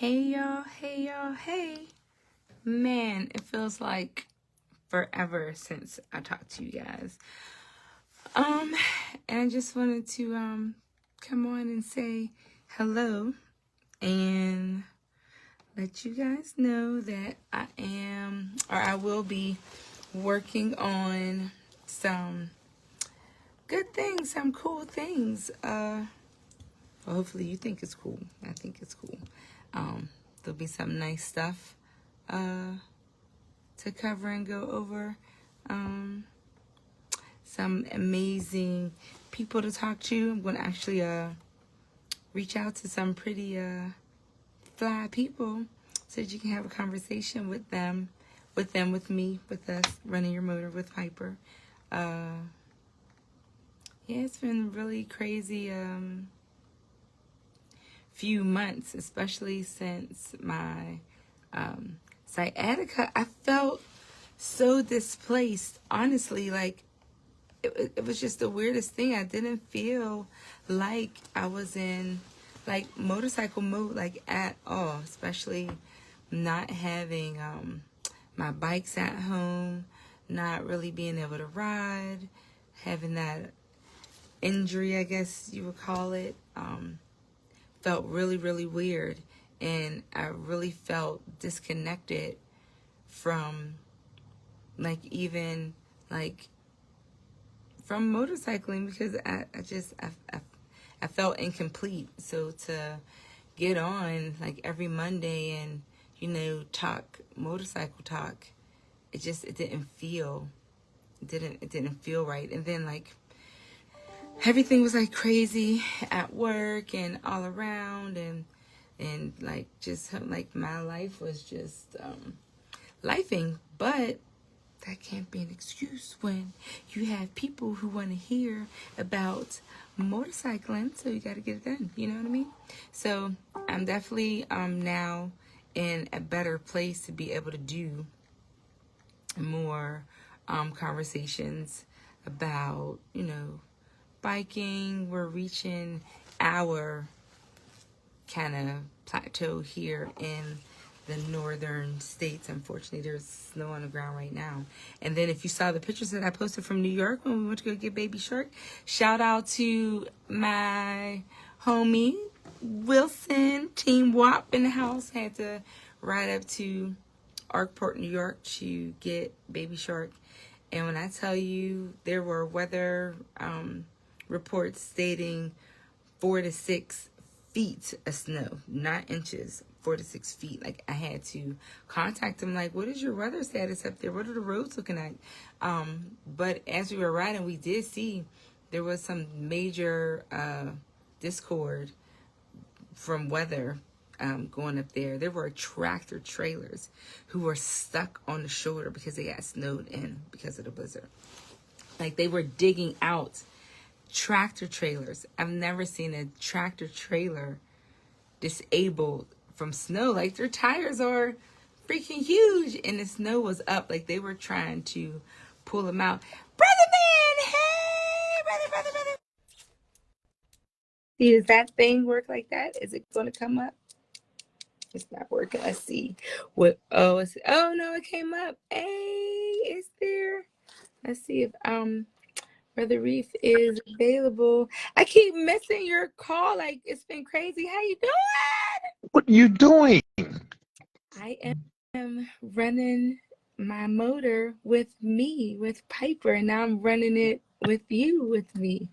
Hey y'all, hey. Man, it feels like forever since I talked to you guys. And I just wanted to come on and say hello and let you guys know that I will be working on some good things, some cool things. Well, hopefully you think it's cool. I think it's cool. There'll be some nice stuff to cover and go over. Some amazing people to talk to. I'm going to actually reach out to some pretty fly people so that you can have a conversation with them, with me, with us, running your motor with Piper. Yeah, it's been really crazy few months, especially since my sciatica. I felt so displaced, honestly. Like it was just the weirdest thing. I didn't feel like I was in like motorcycle mode like at all, especially not having my bikes at home, not really being able to ride, having that injury, I guess you would call it. Felt really, really weird, and I really felt disconnected from even from motorcycling, because I felt incomplete. So to get on like every Monday and talk motorcycle talk, it didn't feel right. And then like everything was like crazy at work and all around, and like just like my life was just lifing. But that can't be an excuse when you have people who want to hear about motorcycling, so you got to get it done. You know what I mean? So I'm definitely now in a better place to be able to do more conversations about biking. We're reaching our kind of plateau here in the northern states. Unfortunately, there's snow on the ground right now. And then if you saw the pictures that I posted from New York when we went to go get Baby Shark, shout out to my homie Wilson, Team WAP in the house. Had to ride up to Arkport, New York to get Baby Shark. And when I tell you, there were weather reports stating 4 to 6 feet of snow, not inches, 4 to 6 feet. Like, I had to contact them, like, what is your weather status up there? What are the roads looking like? But as we were riding, we did see there was some major discord from weather going up there. There were tractor trailers who were stuck on the shoulder because they got snowed in because of the blizzard. Like, they were digging out tractor trailers. I've never seen a tractor trailer disabled from snow. Like, their tires are freaking huge and the snow was up. Like, they were trying to pull them out. Brother man, hey, brother. See, does that thing work like that? Is it going to come up? It's not working. Let's see. Oh no, it came up. Hey, it's there. Let's see if Brother Reef is available. I keep missing your call. Like, it's been crazy. How you doing? What are you doing? I am running my motor with Piper, and now I'm running it with me.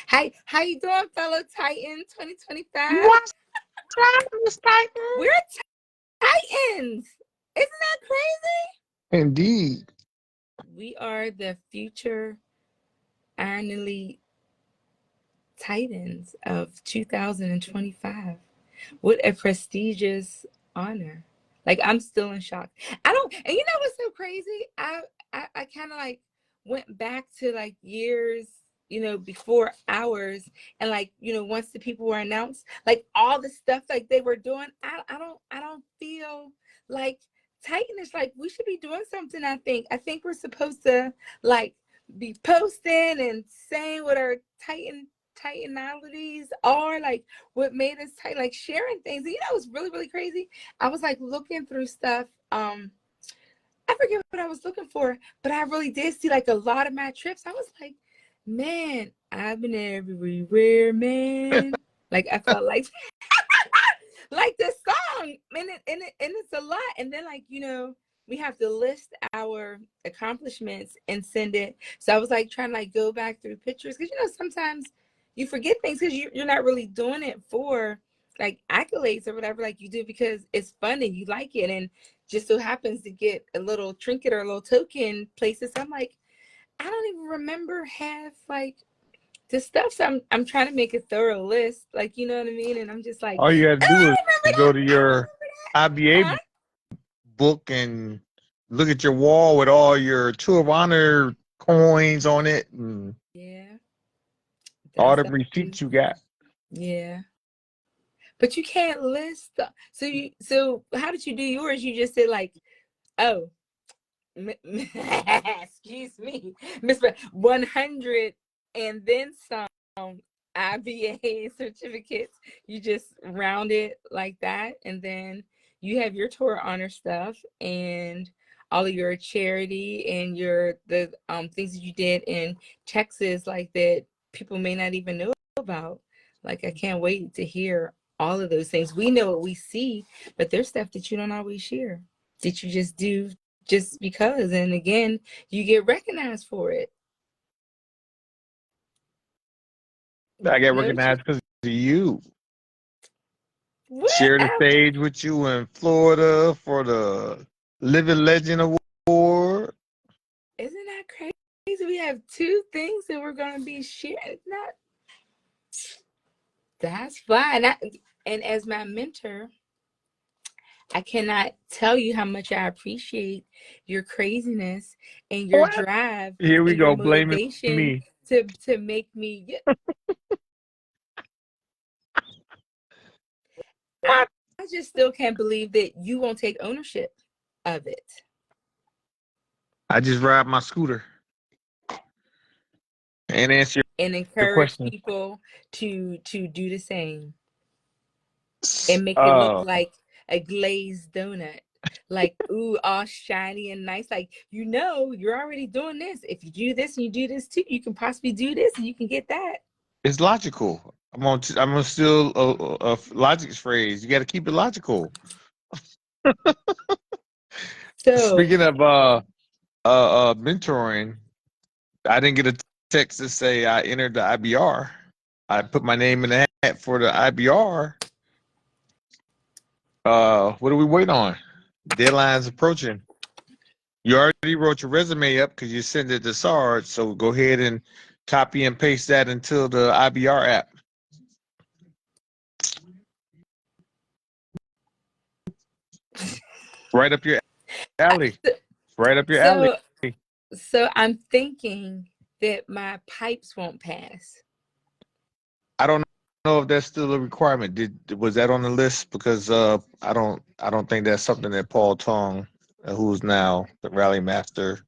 How you doing, fellow Titan 2025? What's up, Miss Titan? We're Titans. Isn't that crazy? Indeed. We are the future Iron Elite Titans of 2025. What a prestigious honor. Like, I'm still in shock. And you know what's so crazy? I kind of like went back to like years, before ours. And like, once the people were announced, like all the stuff like they were doing, I don't feel like Titan is like, we should be doing something. I think we're supposed to like be posting and saying what our Titan tightenalities are, like what made us tight, like sharing things. And, it was really, really crazy. I was like looking through stuff. I forget what I was looking for, but I really did see like a lot of my trips. I was like, man, I've been everywhere, man. Like I felt like like the song, and it's a lot. And then like we have to list our accomplishments and send it. So I was like trying to like go back through pictures because sometimes you forget things because you're not really doing it for like accolades or whatever, like you do because it's fun and you like it, and just so happens to get a little trinket or a little token places. I'm like, I don't even remember half like the stuff. So I'm trying to make a thorough list, like you know what I mean. And I'm just like, All you got to oh, do I is remember go that. to I your remember IBA that. Huh? book and look at your wall with all your Tour of Honor coins on it and Yeah, all that's the the receipts you got. yeah. But you can't list. So how did you do yours? You just said like, oh, excuse me, Miss 100 and then some IBA certificates. You just round it like that, and then you have your tour honor stuff and all of your charity and the things that you did in Texas, like that people may not even know about. Like I can't wait to hear all of those things. We know what we see, but there's stuff that you don't always share, that you just do just because, and again you get recognized for it. I get No, recognized because of you. what? Share the stage with you in Florida for the Living Legend Award. Isn't that crazy? We have two things that we're going to be sharing. That's fine. And as my mentor, I cannot tell you how much I appreciate your craziness and your What? drive Here we and your go, blaming motivation me. to make me. I, What? I just still can't believe that you won't take ownership of it I just ride my scooter and answer and your encourage question. people to do the same and make it look Uh, like a glazed donut. Like, ooh, all shiny and nice. Like, you're already doing this. If you do this and you do this too, you can possibly do this and you can get that. it's logical. I'm gonna steal a logic's phrase. You got to keep it logical. So, Speaking of mentoring, I didn't get a text to say I entered the IBR. I put my name in the hat for the IBR. What are we waiting on? Deadline's approaching. You already wrote your resume up because you sent it to Sarge. So go ahead and copy and paste that into the IBR app. Right up your alley. Right up your alley. so, so I'm thinking that my pipes won't pass. I don't know if that's still a requirement. Was that on the list? Because I don't think that's something that Paul Tong, who's now the rally master,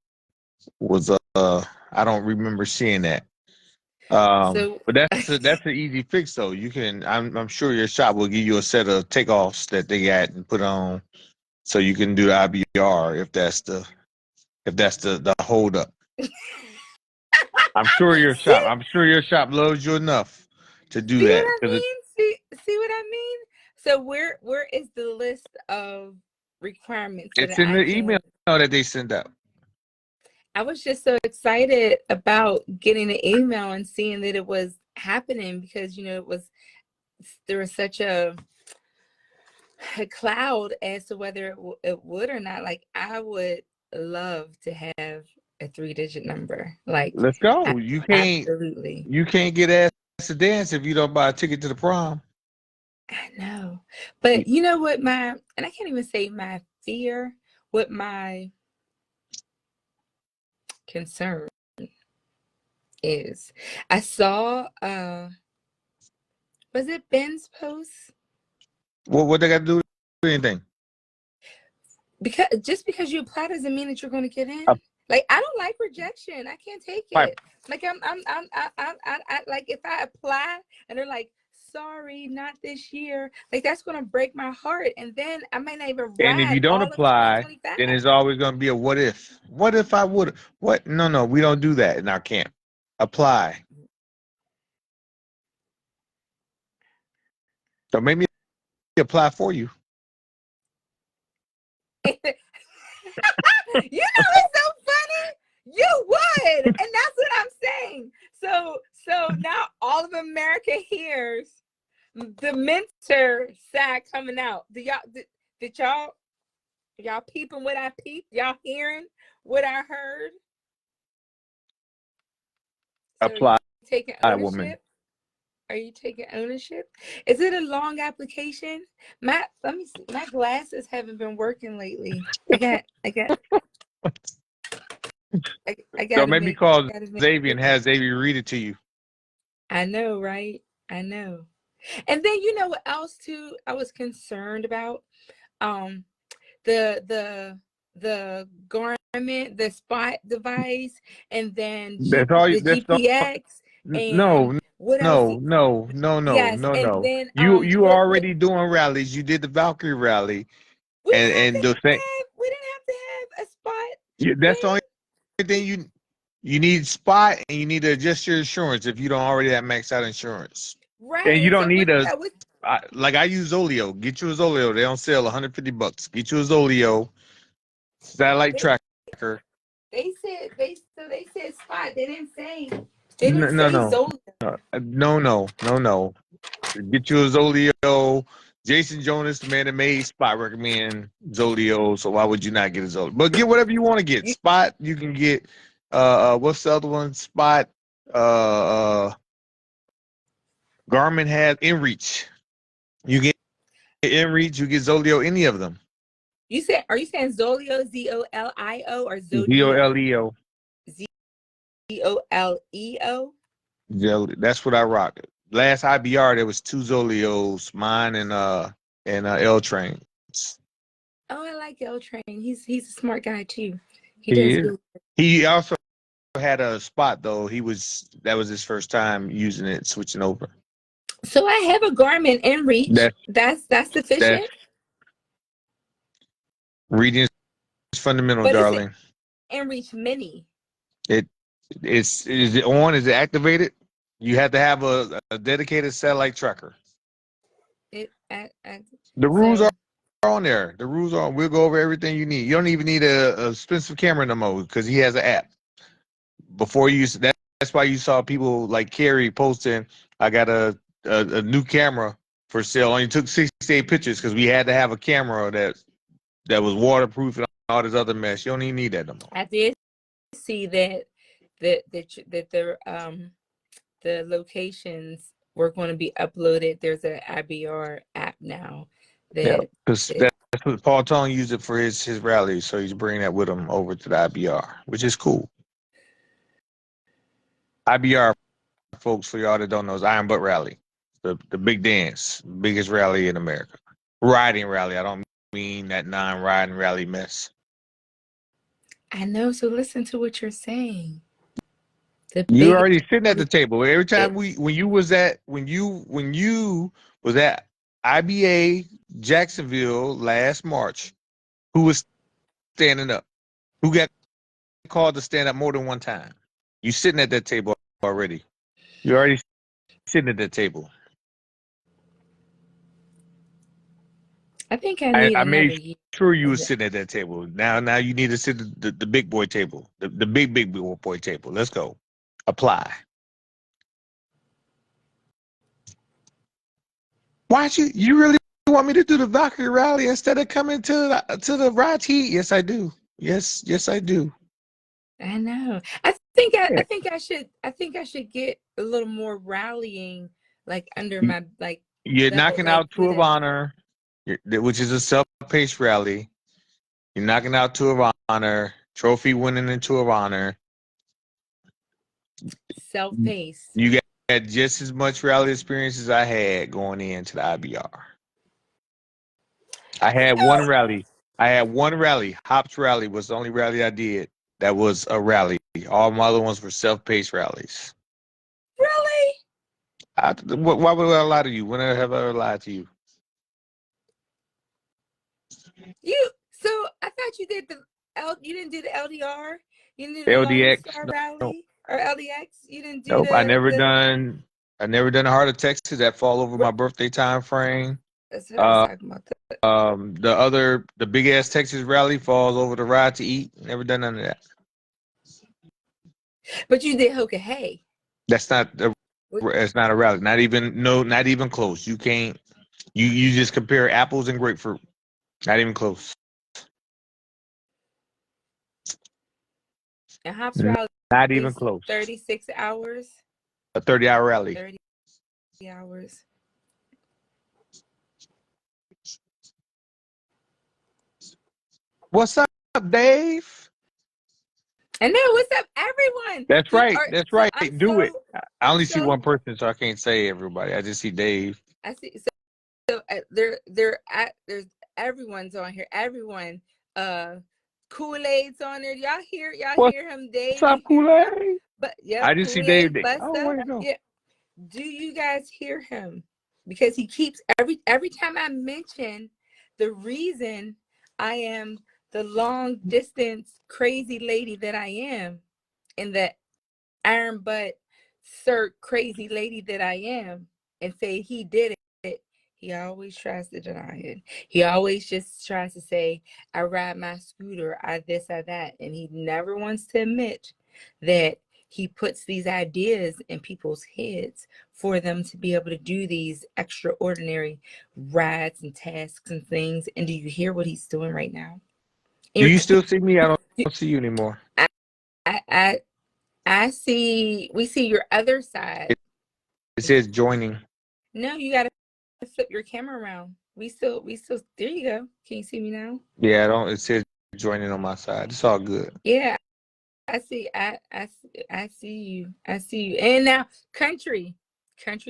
was I don't remember seeing that. So, But that's an easy fix though. You can I'm sure your shop will give you a set of takeoffs that they got and put on so you can do the IBR if that's the hold up. see, I'm sure your shop loves you enough to do see what that I because mean? See what I mean? So where is the list of requirements that it's in I the email can? that they send out. I was just so excited about getting the email and seeing that it was happening because there was such a cloud as to whether it would or not. Like I would love to have a 3-digit number. Like Let's go. You can't absolutely. you can't get asked to dance if you don't buy a ticket to the prom. I know. But you know what and I can't even say my fear, what my concern is. I saw was it Ben's post? What they got to do with anything? Because just because you apply doesn't mean that you're going to get A, in. Like, I don't like rejection. I can't take Right. it. Like, like, if I apply and they're like, sorry, not this year, like, that's gonna break my heart, and then I might not even And if you ride don't all of apply, 2025. then it's always going to be a what if. What if I would? What? No, we don't do that in our camp. Apply. So maybe apply for you. You know, it's so funny. You would, and that's what I'm saying. So now all of America hears the mentor side coming out. Did y'all peeping what I peeped? Y'all hearing what I heard? So are you Apply, taking woman. ownership? Are you taking ownership? Is it a long application? Let me see. My glasses haven't been working lately. I got So gotta maybe make call gotta make Xavier and sure. have Xavier read it to you. I know, right? I know. And then you know what else too I was concerned about? Um the garment, the spot device, and then That's all. the That's all. GPX, and No, what else? Yes, and no. then You what already doing rallies. You did the Valkyrie rally, we didn't have and to the thing. we didn't have to have a spot That's the thing, only thing you need spot, and you need to adjust your insurance if you don't already have maxed out insurance. And you right? don't So need a what like I use Zolio. Get you a Zolio. They don't sell $150. Get you a Zolio satellite they tracker. they said spot. They No, didn't no, say no, Zola. no. Get you a Zolio. Jason Jonas, the man that made Spot, recommend Zolio. So why would you not get a Zolio? But get whatever you want to get. You, Spot, you can get. What's the other one? Spot. Garmin has InReach. You get InReach. You get Zolio. Any of them. you said, are you saying Zolio, Zolio, or Zodiac, Zolio. Zoleo? That's what I rock. Last IBR there was two Zolios, mine and L Train. Oh, I like L Train. He's a smart guy too. He He does is. good. He also had a spot though. That was his first time using it, switching over. So I have a Garmin in reach. That's That's that's sufficient. reading is fundamental, But is it darling. in reach mini? It is it on? Is it activated? You have to have a dedicated satellite tracker. The rules are So on there. The rules are on. We'll go over everything you need. You don't even need a expensive camera no more because he has an app. Before you, that's why you saw people like Carrie posting, I got a new camera for sale. Only took 68 pictures because we had to have a camera that was waterproof and all this other mess. You don't even need that no more. I did see that the locations were going to be uploaded. There's an IBR app now Yeah, that because that that's what Paul Tong used it for his rally. So he's bringing that with him over to the IBR, which is cool. IBR, folks, for y'all that don't know, is Iron Butt Rally, the big dance, biggest rally in America. Riding rally. I don't mean that non-riding rally mess. I know. So listen to what you're saying. The You biggest already sitting at the table. Every time it, when you was at IBA Jacksonville last March, who was standing up? Who got called to stand up more than one time? You sitting at that table already. You already sitting at that table. I think I need I another made year sure you of was that. sitting at that table. Now you need to sit at the big boy table, the big boy table. Let's go. Apply. Why you really want me to do the Valkyrie rally instead of coming to the Raj Heat? Yes, I do. Yes, I do. I know. Yeah. I think I should get a little more rallying like under You- my like You're belt, knocking like out Tour with of a Honor, which is a self-paced rally. You're knocking out Tour of Honor, trophy winning in Tour of Honor. self-paced. You got just as much rally experience as I had going into the IBR. I had one rally. Hops rally was the only rally I did. that was a rally. All my other ones were self-paced rallies. Really? Why would I lie to you? When have I ever lied to you? So I thought you did you didn't do the LDR? You didn't do the Lone LDX? Star No, Rally or LDX? You didn't do nope. the I never done the Heart of Texas. That fall over my birthday time frame. That's what I was Uh, talking about. the big ass Texas rally falls over the Ride to Eat. Never done none of that. But you did Hoka Hey. That's not it's not a rally. Not even close. You can't. You just compare apples and grapefruit. Not even close. And Hops Rally Not even is close. 36 hours. A 30-hour rally. 30 hours. What's up, Dave? And then what's up, everyone? That's right. That's right. Do it. I only see one person, so I can't say everybody. I just see Dave. I see. So there's everyone's on here. Everyone, Kool-Aid's on there. Y'all hear him, Dave? What's up, You hear him? Kool-Aid? But yep, I just see Dave. Kool-Aid, bust Oh, up. where you go? Yeah. Do you guys hear him? Because he keeps every time I mention the reason I am the long distance crazy lady that I am, and the iron butt cert crazy lady that I am, and say he did it, he always tries to deny it. He always just tries to say, I ride my scooter, I this, I that. And he never wants to admit that he puts these ideas in people's heads for them to be able to do these extraordinary rides and tasks and things. And do you hear what he's doing right now? Do you still see me? I don't see you anymore. I see, we see your other side. It says joining. No, you got to flip your camera around. We still, there you go. Can you see me now? Yeah, I don't. It says joining on my side. It's all good. Yeah, I see. I see you. I see you. And now, Country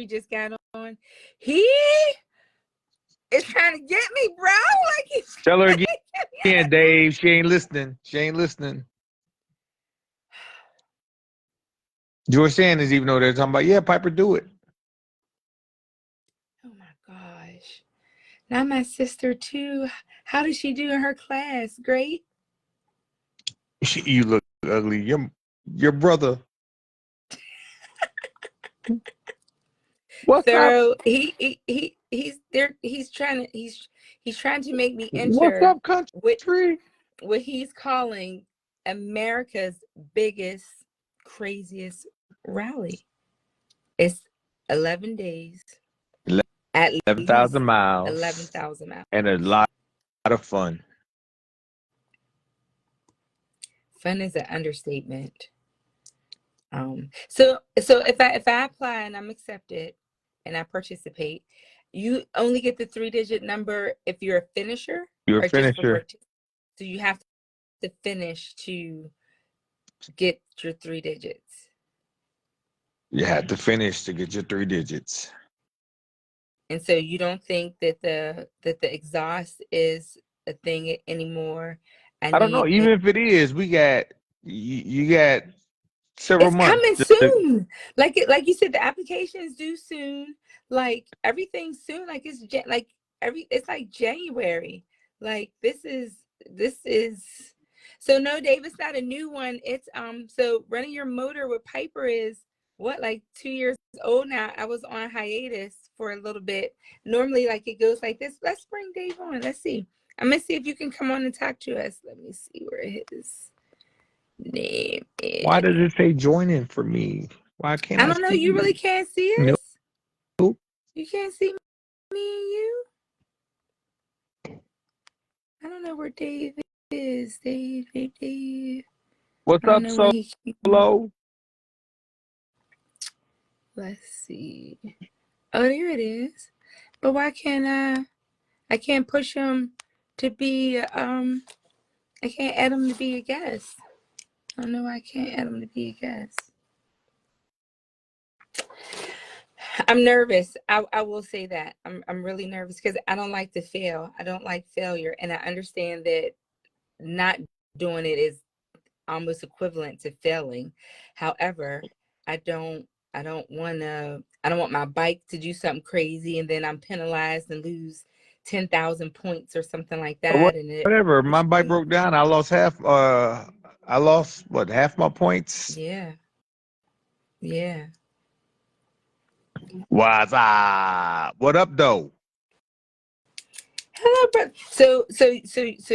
just got on. He is trying to get me, bro. Like he's Tell her again, Dave. She ain't listening. She ain't listening. George Sanders, even though they're talking about, yeah, Piper, do it. Oh my gosh. Now my sister too. How did she do in her class? Great. You look ugly. Your brother. What's up? So he's there. He's trying to make me What's enter up, country? what he's calling America's biggest, craziest rally. It's 11 days, at 11,000 least miles 11,000 miles. and a lot of fun. Fun is an understatement. So if I apply and I'm accepted and I participate, you only get the 3-digit number if you're a finisher You're a or just finisher. so you have to finish to get your 3 digits. You had to finish to get your 3 digits. And so you don't think that the exhaust is a thing anymore? I don't know. Even if it is, we got you got several It's months. coming soon. Like you said, the applications due soon. Like everything's soon. Like it's like January. Like this is so no, Dave, it's not a new one. It's so Running Your Motor with Piper is what, like 2 years old now. I was on hiatus for a little bit. Normally, like it goes like this. Let's bring Dave on. Let's see. I'm gonna see if you can come on and talk to us. Let me see where his name is. Why does it say joining for me? Why can't I I don't know. see You really can't see us. Nope. You can't see me and you. I don't know where Dave is. Dave. What's I don't up, know where he. Solo? Let's see. Oh, there it is. But why can't I can't push him to be I can't add him to be a guest. I don't know why I can't add him to be a guest. I'm nervous. I will say that. I'm really nervous because I don't like to fail. I don't like failure. And I understand that not doing it is almost equivalent to failing. However, I don't want my bike to do something crazy and then I'm penalized and lose 10,000 points or something like that. And it, Whatever. My bike broke down. I lost half. I lost what, half my points. yeah, yeah. What's up? What up, though? Hello, brother. So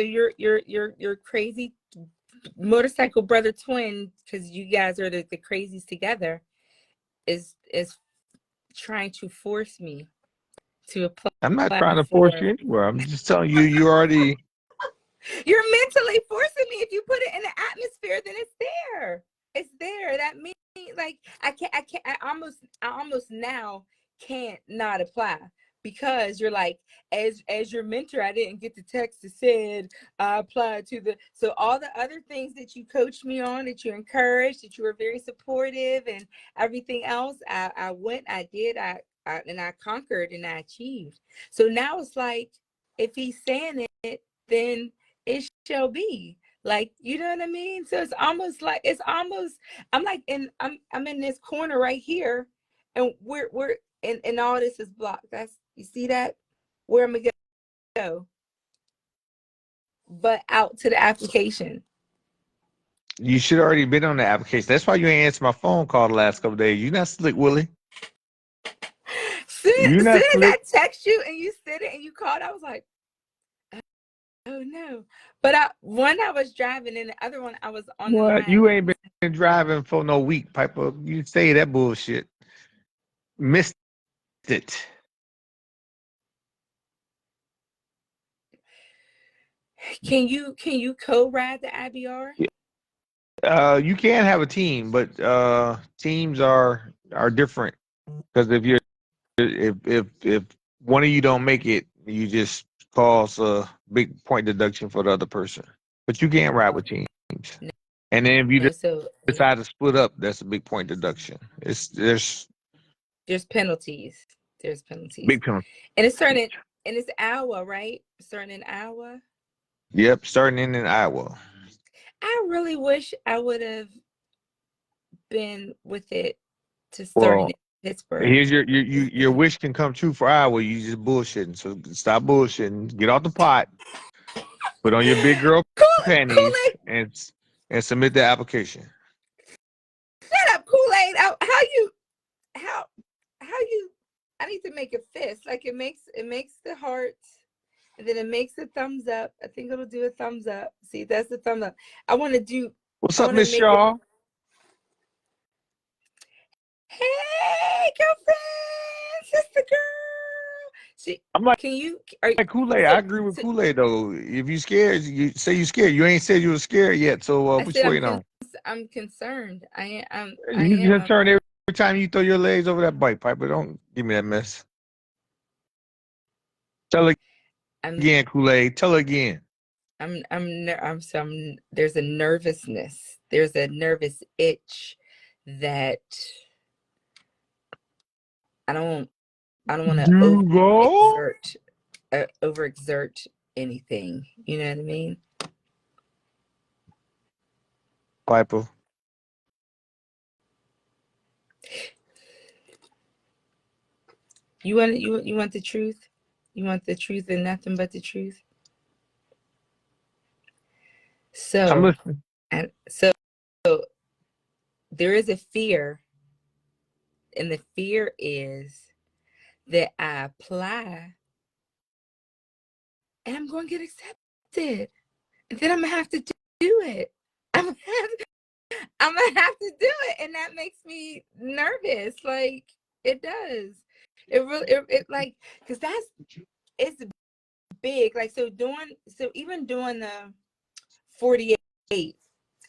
you're crazy motorcycle brother twin, because you guys are the crazies together, is trying to force me to I'm not apply trying to force for. you anywhere. I'm just telling you, you already. You're mentally forcing me. If you put it in the atmosphere, then it's there. It's there. That means like I almost now can't not apply, because you're like, as your mentor, I didn't get the text that said I applied to the, so all the other things that you coached me on, that you encouraged, that you were very supportive and everything else, I went, I did, and I conquered and I achieved. So now it's like, if he's saying it, then it shall be. Like, you know what I mean? So it's almost like, I'm like I'm in this corner right here, and we're and all this is blocked. That's, you see that? Where am I gonna go? But out to the application. You should already been on the application. That's why you ain't answered my phone call the last couple of days. You not slick, Willie. Soon, You soon not as slick. I text you and you said it and you called, I was like, oh no. But I was driving, and the other one I was on the What? line. You ain't been driving for no week, Piper. You say that bullshit. Missed it. Can you co-ride the IBR? You can have a team, but teams are different, because if one of you don't make it, you just cause a big point deduction for the other person. But you can't ride with teams. No, And then if you no. So decide to split up, that's a big point deduction. There's there's penalties. There's penalties. big penalty. And it's starting, and it's hour, right? Starting in hour. Yep, starting in Iowa. I really wish I would have been with it to starting Well, in Pittsburgh. here's your wish can come true for Iowa. You just bullshitting. So stop bullshitting. Get off the pot. Put on your big girl panties Kool-Aid, and submit the application. shut up, Kool-Aid. How how you, I need to make a fist. Like, it makes the heart, and then it makes a thumbs up. I think it'll do a thumbs up. See, that's the thumbs up. I want to do, What's I up, want to Miss make it. Shaw? Hey, girlfriend, sister girl. She, I'm like can you, are Kool-Aid. so, I agree with so Kool-Aid though. If you scared, you say you scared. You ain't said you were scared yet. So I what you said waiting on? I'm concerned. I You am. just turn every time you throw your legs over that bike, Piper. Don't give me that mess. Tell her I'm again, Kool-Aid. Tell her again. there's a nervousness. There's a nervous itch that I don't want to Duval? overexert anything. You know what I mean? Piper. You want the truth? You want the truth and nothing but the truth? I'm So, listening. and so there is a fear, and the fear is that I apply and I'm going to get accepted, and then I'm gonna have to do it. I'm gonna have to do it, and that makes me nervous. Like, it does. It really, it like, because it's big. Like, so even doing the 48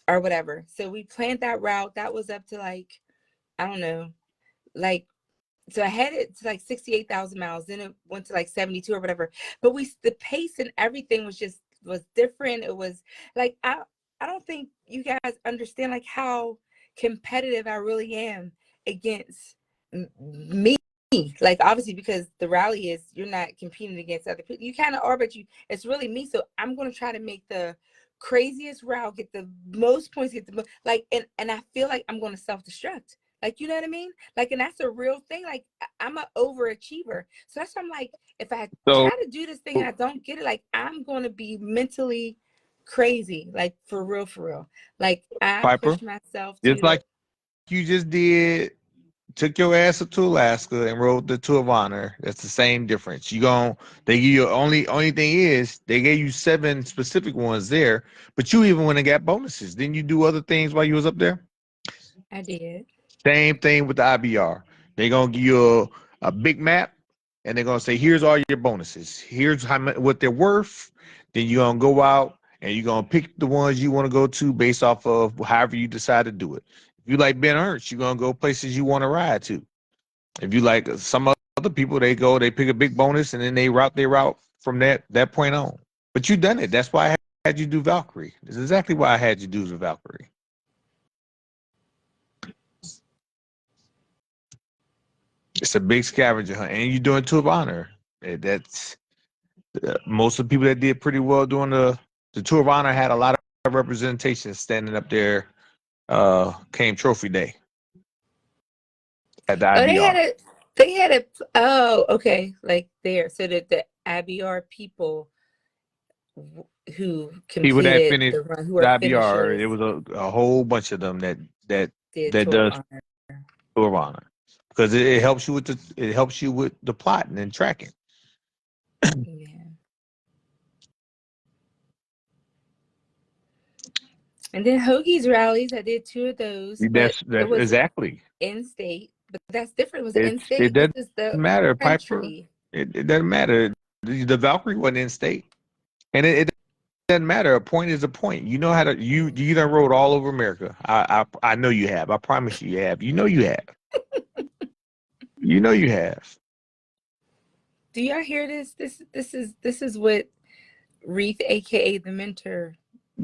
or whatever. So we planned that route. That was up to like, I don't know, like, so I had it to like 68,000 miles. Then it went to like 72 or whatever. But the pace and everything was different. It was like, I don't think you guys understand like how competitive I really am against me. Like, obviously, because the rally is, you're not competing against other people. You kind of are, but it's really me. So I'm going to try to make the craziest route, get the most points, get the most, like, and I feel like I'm going to self-destruct. Like, you know what I mean? Like, and that's a real thing. Like, I'm an overachiever. So that's why I'm like, if I So, try to do this thing and I don't get it, like, I'm going to be mentally crazy. Like, for real, for real. Like, I Piper, push myself to just like you just did, took your ass up to Alaska and rode the Tour of Honor. That's the same difference. They give you only thing is they gave you 7 specific ones there, but you even went and got bonuses. Didn't you do other things while you was up there? I did. Same thing with the IBR. They're gonna give you a big map, and they're gonna say, "Here's all your bonuses. Here's how much what they're worth." Then you're gonna go out and you're gonna pick the ones you want to go to based off of however you decide to do it. If you like Ben Ernst, you're gonna go places you want to ride to. If you like some other people, they pick a big bonus and then they route their route from that point on. But you done it. That's why I had you do Valkyrie. This is exactly why I had you do the Valkyrie. It's a big scavenger hunt, and you're doing Tour of Honor. That's most of the people that did pretty well doing the Tour of Honor had a lot of representation standing up there. Came Trophy Day at the Oh, IBR. oh, okay. Like there. So that the IBR people who People that completed finished the run, who the are IBR, finishers, it was a whole bunch of them did that Tour of does Honor. Tour of Honor because it helps you with the plotting and tracking. Yeah. And then Hoagie's rallies, I did 2 of those, but it That's was exactly. in state. But that's different. It was in It state. This doesn't is the matter, Piper. country. It doesn't matter. The Valkyrie wasn't in state, and it doesn't matter. A point is a point. You know how to you done rode all over America. I know you have. I promise you have. You know you have. You know you have. Do y'all hear this? This is what Reef, aka the mentor,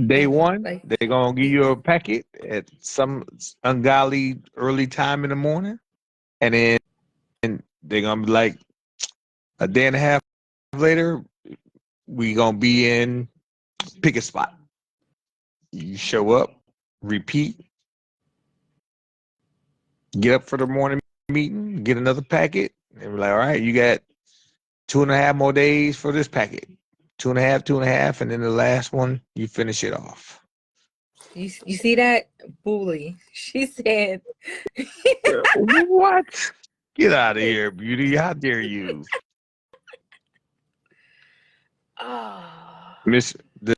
Day one, like. they gonna give you a packet at some ungodly early time in the morning, and then they're gonna be like a day and a half later, we gonna be in pick a spot. You show up, repeat, get up for the morning meeting, get another packet, and we're like, all right, you got 2.5 more days for this packet. 2.5, and then the last one, you finish it off. You see that? Bully. She said, What? Get out of here, beauty. How dare you? oh, Miss the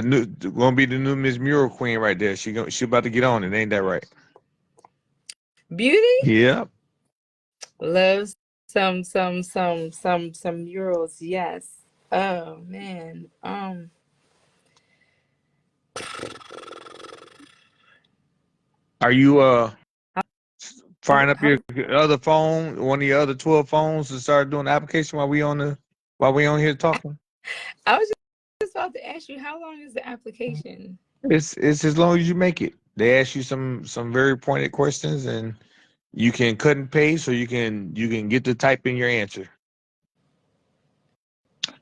new gonna be the new Miss Mural Queen right there. She about to get on it, ain't that right? Beauty Yeah. loves some murals. Yes. Oh man. Are you firing up your How, other phone, one of your other 12 phones, to start doing the application while we on here talking? I was just about to ask you, how long is the application? It's as long as you make it. They ask you some very pointed questions, and you can cut and paste, or you can get to type in your answer.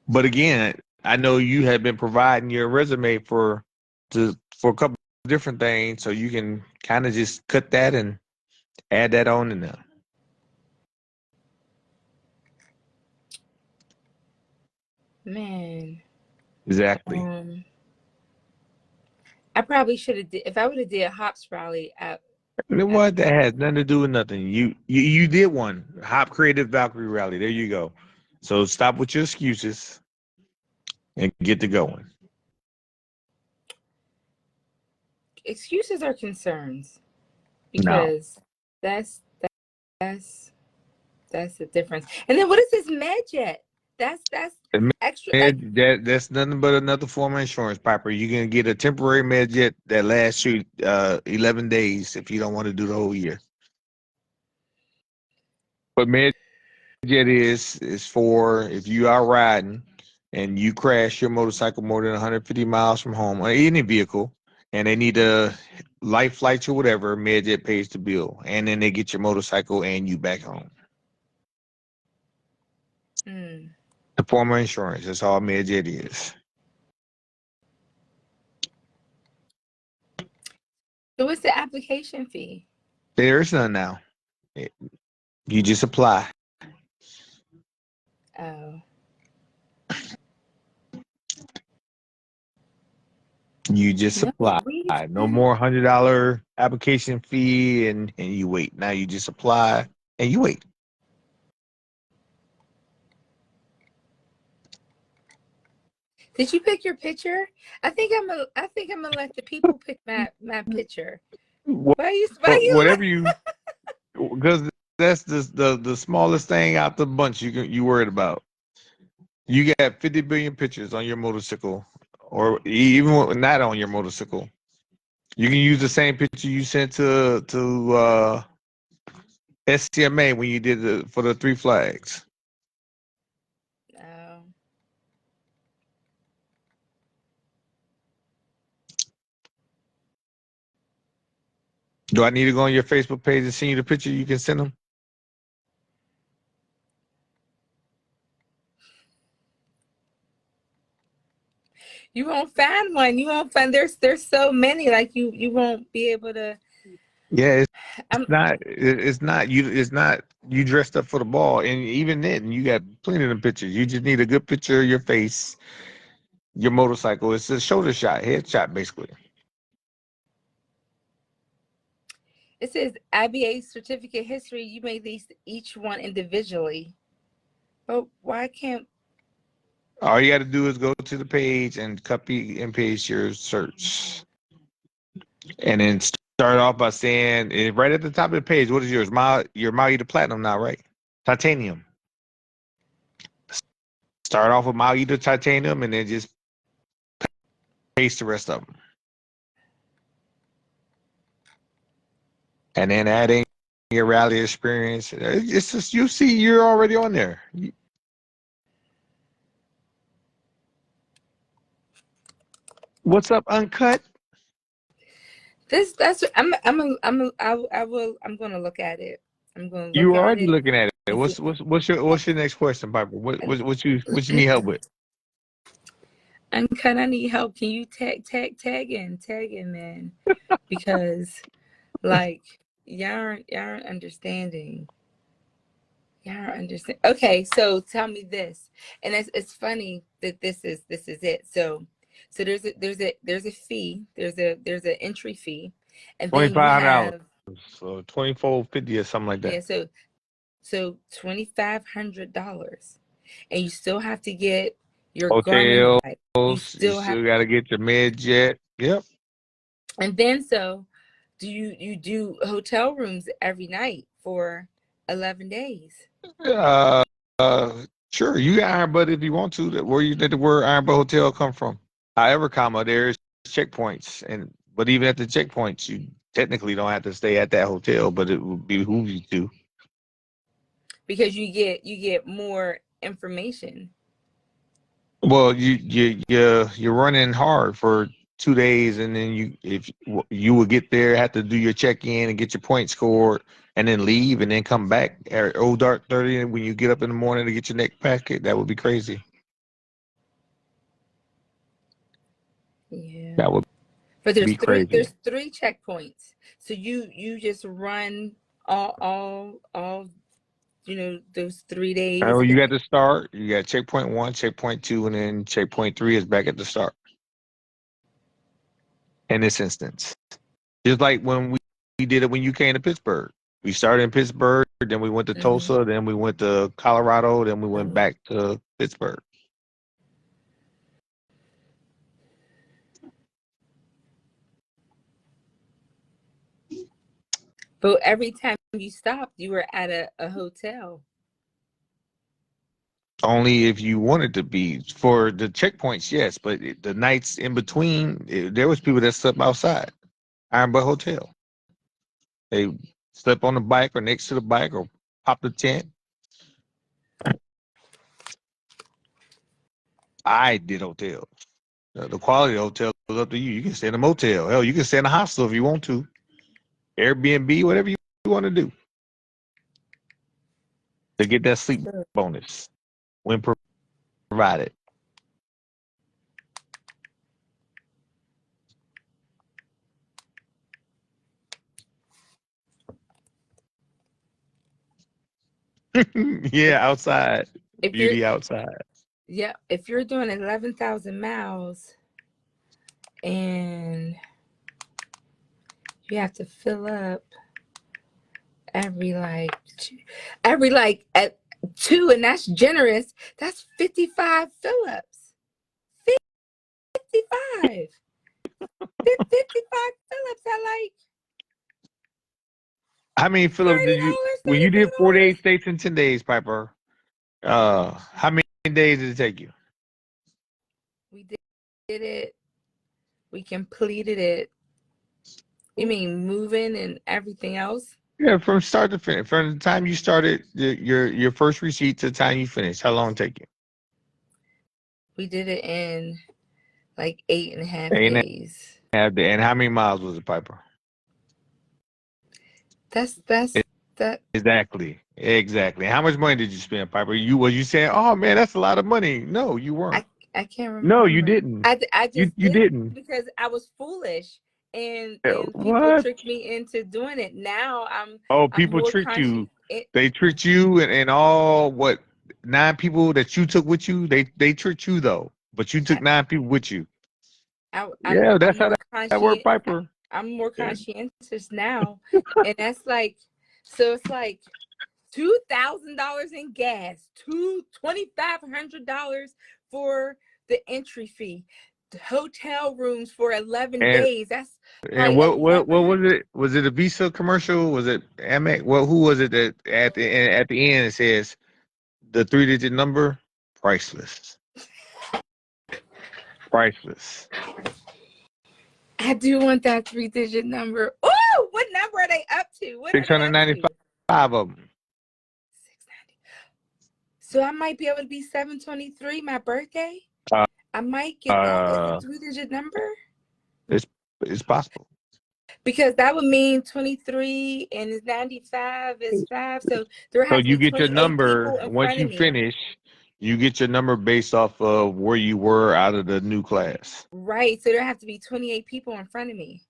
But again, I know you have been providing your resume for a couple of different things, so you can kind of just cut that and add that on in there. Man. Exactly. Um, I probably should have did, if I would have did Hops rally You know at what? That has nothing to do with nothing. You did one Hop Creative Valkyrie Rally. There you go. So stop with your excuses and get to going. excuses or concerns, No, because that's that's that's the difference. And then what is this med jet? That's extra, like, that's nothing but another form of insurance, Piper. You can get a temporary med jet that lasts you 11 days if you don't want to do the whole year. But med jet is for if you are riding and you crash your motorcycle more than 150 miles from home or any vehicle, and they need a life flights or whatever, med jet pays the bill, and then they get your motorcycle and you back home. The form of insurance. That's all med jet is. So what's the application fee? There is none now. You just apply. Oh. You just No, apply. we've No more $100 application fee, and you wait. Now you just apply and you wait. Did you pick your picture? I think I'm gonna let the people pick my picture. Why you Whatever you, because that's the smallest thing out the bunch you worried about. You got 50 billion pictures on your motorcycle, or even not on your motorcycle. You can use the same picture you sent to SCMA when you did for the three flags. Oh. Do I need to go on your Facebook page and send you the picture? You can send them. You won't find one. You won't find there's so many. Like you won't be able to. Yeah, I'm it's not you. It's not you dressed up for the ball, and even then, you got plenty of them pictures. You just need a good picture of your face, your motorcycle. It's a shoulder shot, headshot, basically. It says IBA certificate history. You made these each one individually. But why can't All you got to do is go to the page and copy and paste your search, and then start off by saying right at the top of the page, what is yours? Your Maui Platinum now, right? Titanium. Start off with Maui Titanium, and then just paste the rest of them, and then add in your rally experience. It's just you see you're already on there. What's up, Uncut? that's I'm gonna look at it. I'm gonna You look were at already it looking at it. and see. What's your next question, Piper? What you need help with? Uncut, I need help. Can you tag in, man? Because like y'all aren't understanding. Y'all aren't understand. Okay, so tell me this, and it's funny that this is it. So there's a fee. There's an entry fee, and then you $2,500. have So 24.50 or something like that. yeah. So $2,500, and you still have to get your Garmin Hotels. bike. You You still have, still got to get your med jet. Yep. and then so do you do hotel rooms every night for 11 days? Uh, sure. You got Iron Butt if you want to. Where you did the word Iron Butt Hotel come from? However, there's checkpoints, but even at the checkpoints, you technically don't have to stay at that hotel, but it would behoove you to. Because you get more information. Well, you're running hard for 2 days, and then if you would get there, have to do your check in and get your points scored, and then leave, and then come back at old dark 30 when you get up in the morning to get your next packet. That would be crazy. Yeah. That would But be crazy. there's three checkpoints. So you just run all those 3 days. And when you got to start, you got checkpoint one, checkpoint two, and then checkpoint three is back at the start. In this instance, just like when we did it when you came to Pittsburgh. We started in Pittsburgh, then we went to Hmm. Tulsa, then we went to Colorado, then we went back to Pittsburgh. But every time you stopped, you were at a hotel. Only if you wanted to be for the checkpoints, yes. But the nights in between, there was people that slept outside Iron Butt Hotel. They slept on the bike or next to the bike or popped the tent. I did hotels. The quality of the hotel is up to you. You can stay in a motel. Hell, you can stay in a hostel if you want to. Airbnb, whatever you want to do to get that sleep So, bonus when provided. Yeah, If outside. if you're Beauty outside. yeah, if you're doing 11,000 miles and you have to fill up every at 2, and that's generous. That's 55 fill-ups. 55. 55 fill-ups at like How many Phillips did you $30, when you did $34. 48 states in 10 days, Piper? How many days did it take you? We did it. We completed it. You mean moving and everything else? Yeah, from start to finish. From the time you started your first receipt to the time you finished, how long it take you? We did it in like 8.5 Eight and days. a half days. And how many miles was it, Piper? That's that. Exactly. How much money did you spend, Piper? You saying, "Oh man, that's a lot of money"? No, you weren't. I can't No, you remember. didn't. I just You did it didn't. because I was foolish, and people What? tricked me into doing it. Now Oh, I'm people more tricked conscious. you. They tricked you and all what 9 people that you took with you. They tricked you though, but you took 9 people with you. Yeah, I'm that's how more that worked, conscious. Piper. I'm more Yeah. conscientious now, and that's like, so it's like $2,000 in gas, $2,500 for the entry fee, the hotel rooms for 11 And days. That's and like what 11. was it? Was it a Visa commercial? Was it Amex? Well, who was it that at the end it says the 3-digit number? Priceless. Priceless. I do want that 3-digit number. Oh, what number are they up to? What are Six they hundred up ninety to? five of them. 690. So I might be able to be 723, my birthday. Uh, I might get that as a uh, 3-digit number, it's it's possible. because that would mean 23 and 95 is 5. So there So has to you be get your 28 number people in once front of you me. finish. You get your number based off of where you were out of the new class. Right. So there have to be 28 people in front of me.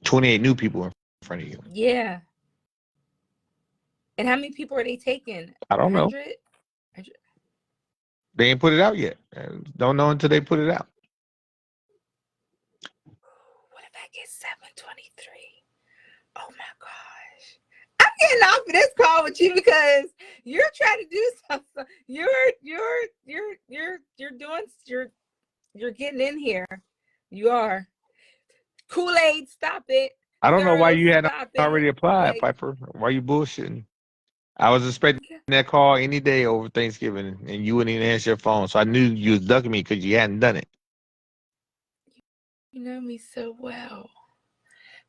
28 new people in front of you. Yeah. And how many people are they taking? I don't know. 100? They ain't put it out yet. Don't know until they put it out. What if I get 723? Oh my gosh. I'm getting off of this call with you because you're trying to do something. You're getting in here. You are. Kool-Aid, stop it. I don't know why Thorough, you hadn't stop already it. applied, Like, Piper. Why you bullshitting? I was expecting that call any day over Thanksgiving, and you wouldn't even answer your phone. So I knew you was ducking me because you hadn't done it. you know me so well.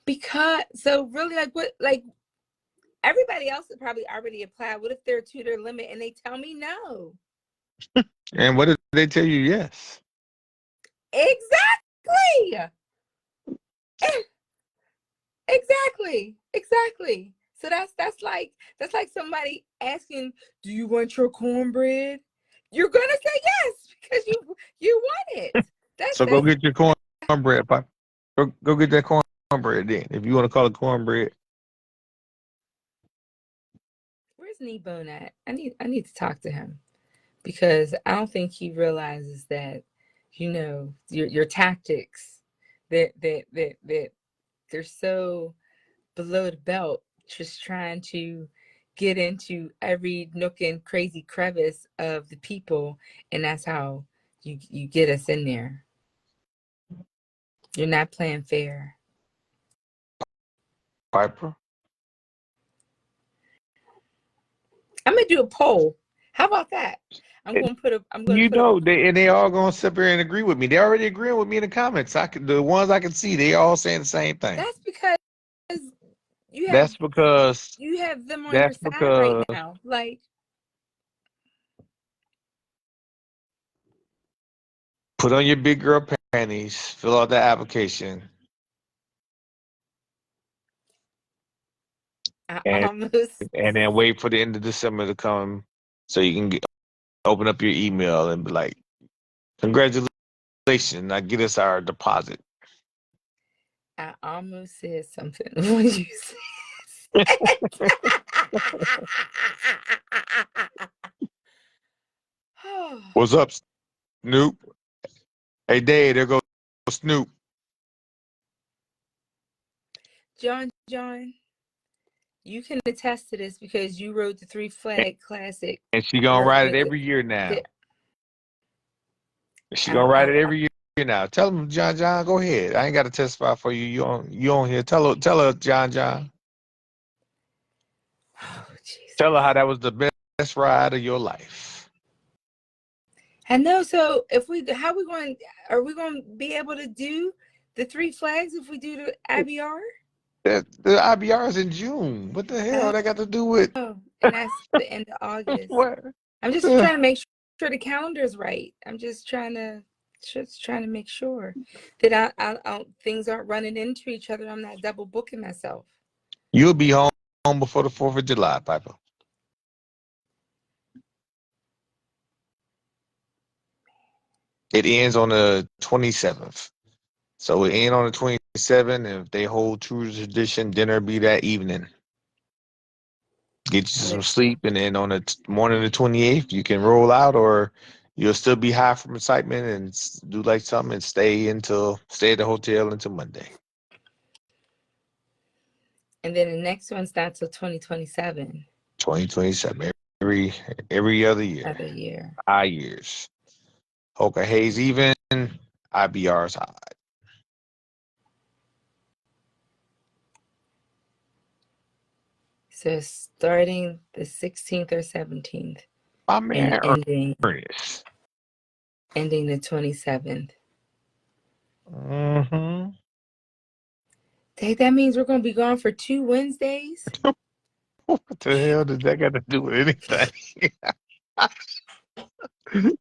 Because so really, like, what, like, everybody else has probably already applied. What if they're to their limit and they tell me no? And what did they tell you? Yes. Exactly. Exactly. So that's like somebody asking, "Do you want your cornbread?" You're gonna say yes because you want it. So go That's get your cornbread, Piper. Go get that cornbread then. If you want to call it cornbread. Where's Kneebone at? I need to talk to him because I don't think he realizes that, your tactics, that they're so below the belt, just trying to get into every nook and crazy crevice of the people, and that's how you get us in there. You're not playing fair. Piper. I'm gonna do a poll. How about that? I'm gonna put a They all gonna sit there and agree with me. They already agreeing with me in the comments. The ones I can see, they all saying the same thing. that's because you have That's because you have them on your that's side right because now. Like, put on your big girl panties, fill out the application, I and almost then wait for the end of December to come so you can open up your email and be like, "Congratulations, now get us our deposit." I almost said something when you said What's up, Snoop? Hey, Dave, there goes Snoop. John, you can attest to this because you rode the Three Flag Classic. And she gonna ride it every year now. She gonna ride it every year now. Tell him, John, go ahead. I ain't got to testify for you. You on here. Tell her, John. Oh, Jesus. Tell her how that was the best ride of your life. I know. So are we going to be able to do the Three Flags if we do the IBR? The IBR is in June. What the hell that got to do with? Oh, and that's the end of August. What? I'm just trying to make sure the calendar's right. I'm just trying to make sure that I things aren't running into each other. I'm not double booking myself. You'll be home before the 4th of July, Piper. It ends on the 27th. So it ends on the 27th, and if they hold true to tradition, dinner be that evening. Get you some sleep, and then on the morning of the 28th, you can roll out, or you'll still be high from excitement and do like something and stay at the hotel until Monday. And then the next one's not till 2027. 2027, every other year. Other year. 5 years. Hoka Hayes even, IBR's high. So starting the 16th or 17th. My man, and ending the 27th. Mm-hmm. That means we're going to be gone for 2 Wednesdays? What the hell does that got to do with anything? Did you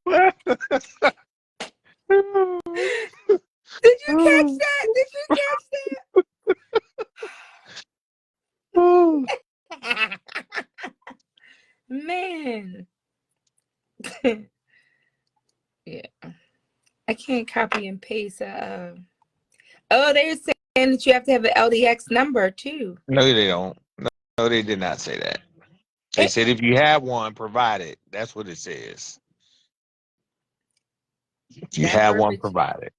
catch that? Did you catch that? Man. Yeah. I can't copy and paste. Oh, they're saying that you have to have an LDX number too. No, they don't. No, they did not say that. They said if you have one, provide it. That's what it says. If you have one, provide it.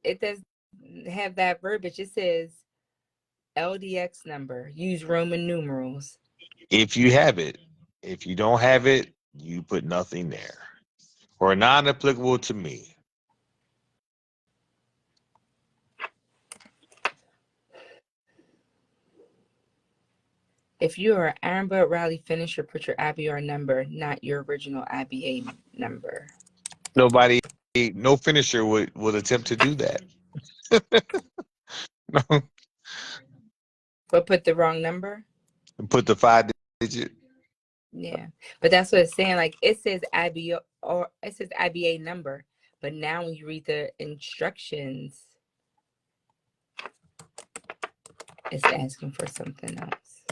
It does have that verbiage. It says LDX number. Use Roman numerals. If you have it. If you don't have it, you put nothing there. Or non-applicable to me. If you are an Ironbutt Rally finisher, put your IBR number, not your original IBA number. No finisher would attempt to do that. No. But put the wrong number? Put the 5-digit. Yeah. But that's what it's saying. Like it says IBA or it says IBA number. But now when you read the instructions, it's asking for something else.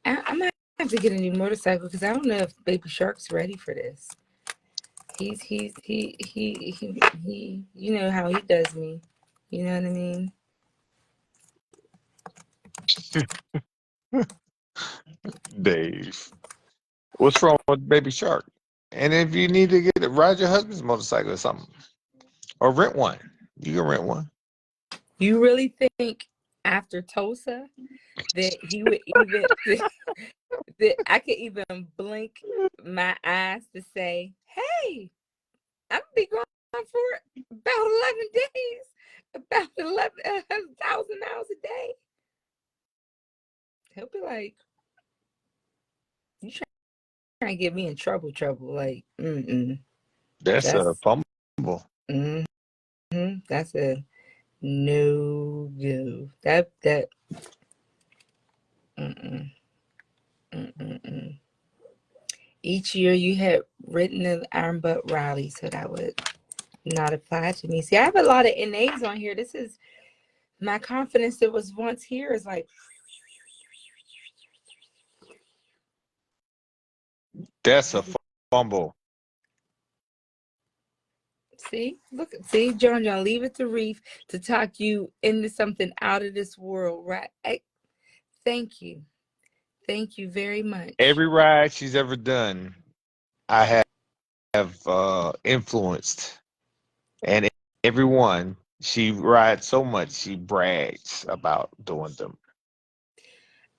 I might have to get a new motorcycle because I don't know if Baby Shark's ready for this. He you know how he does me. You know what I mean? Dave. What's wrong with Baby Shark? And if you need to ride your husband's motorcycle or something. Or rent one. You can rent one. You really think after Tulsa that he would even that I could even blink my eyes to say, hey, I'm gonna be going for about 11 days, about 11,000 miles a day. He'll be like, you trying to get me in trouble, like, That's a fumble. That's a no-go. That Each year you had written an Ironbutt Rally, so that would not apply to me. See, I have a lot of NAs on here. This is my confidence that was once here is like. That's a fumble. See, John, leave it to Reef to talk you into something out of this world, right? Thank you. Thank you very much. Every ride she's ever done, I have influenced, and everyone she rides so much she brags about doing them.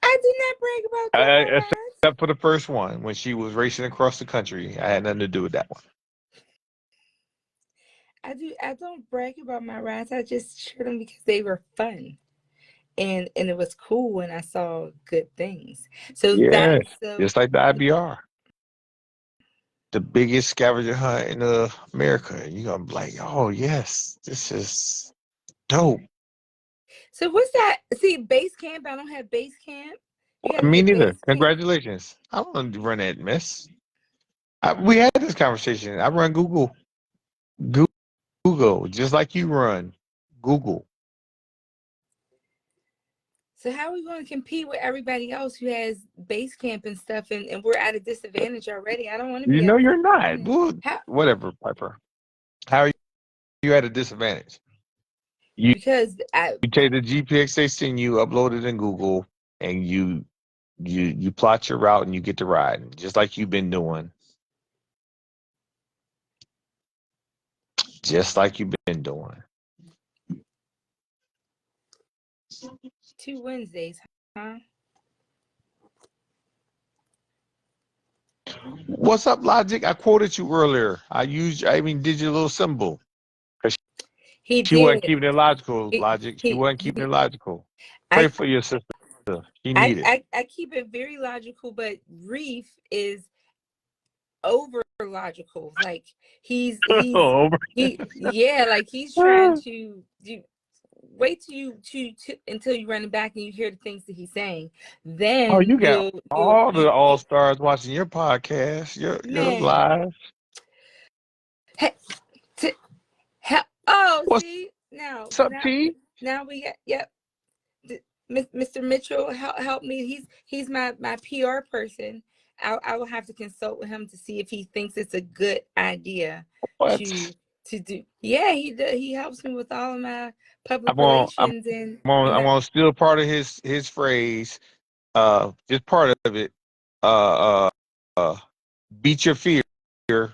I do not brag about doing my rides. Except for the first one when she was racing across the country, I had nothing to do with that one. I don't brag about my rides. I just share them because they were fun. And it was cool when I saw good things. So Yeah, that's so just like the IBR, the biggest scavenger hunt in America. You're gonna be like, oh yes, this is dope. So what's that? See, base camp. I don't have base camp. You got to Me get neither. base camp. Congratulations. I don't want to run that mess. We had this conversation. I run Google, just like you run Google. So how are we going to compete with everybody else who has base camp and stuff, and we're at a disadvantage already? I don't want to You be know at you're a not. disadvantage. Well, How? whatever, Piper. How are you at a disadvantage? You Because you take the GPX they send you, upload it in Google, and you plot your route and you get to ride, just like you've been doing. Just like you've been doing. 2 Wednesdays, huh? What's up, Logic? I quoted you earlier. I even did your little symbol. He She wasn't did. keeping it logical, He, Logic. She he, wasn't keeping it logical. Pray I, for your sister. She need it. I keep it very logical, but Reef is over logical. Like Oh, yeah, like he's trying to do. Wait till until you run it back and you hear the things that he's saying. oh, Then you got all the all you stars watching your podcast, your man. live. He, oh, What's see up, T? now we got yep. Mr. Mitchell, help me. He's my PR person. I will have to consult with him to see if he thinks it's a good idea What? to do. Yeah, he helps me with all of my I'm public on. I'm relations and on. and I'm that. on. Steal part of his phrase. Just part of it. Uh, uh, beat your fear,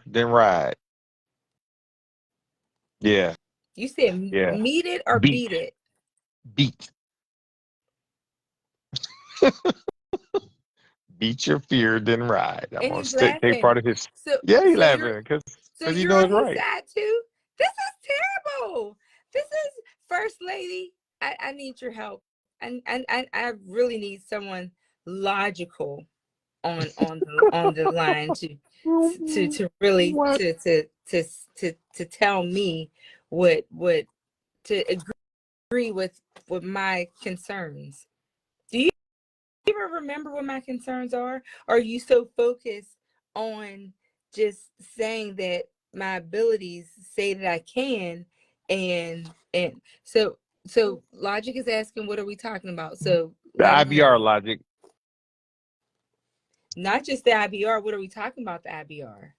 then ride. Yeah, You said yeah. meet it or Beat, beat it. beat, beat your fear, then ride. I'm And gonna he's take laughing. part of his. So Yeah, he so you're laughing because so he you're knows on it's his right. side too. This is terrible. This is First Lady. I need your help. I really need someone logical on the line to really What? to tell me what to agree with my concerns. Do you even remember what my concerns are? Or are you so focused on just saying that my abilities say that I can, and so Logic is asking, what are we talking about? So The let him IBR know. logic. Not just the IBR. What are we talking about? The IBR.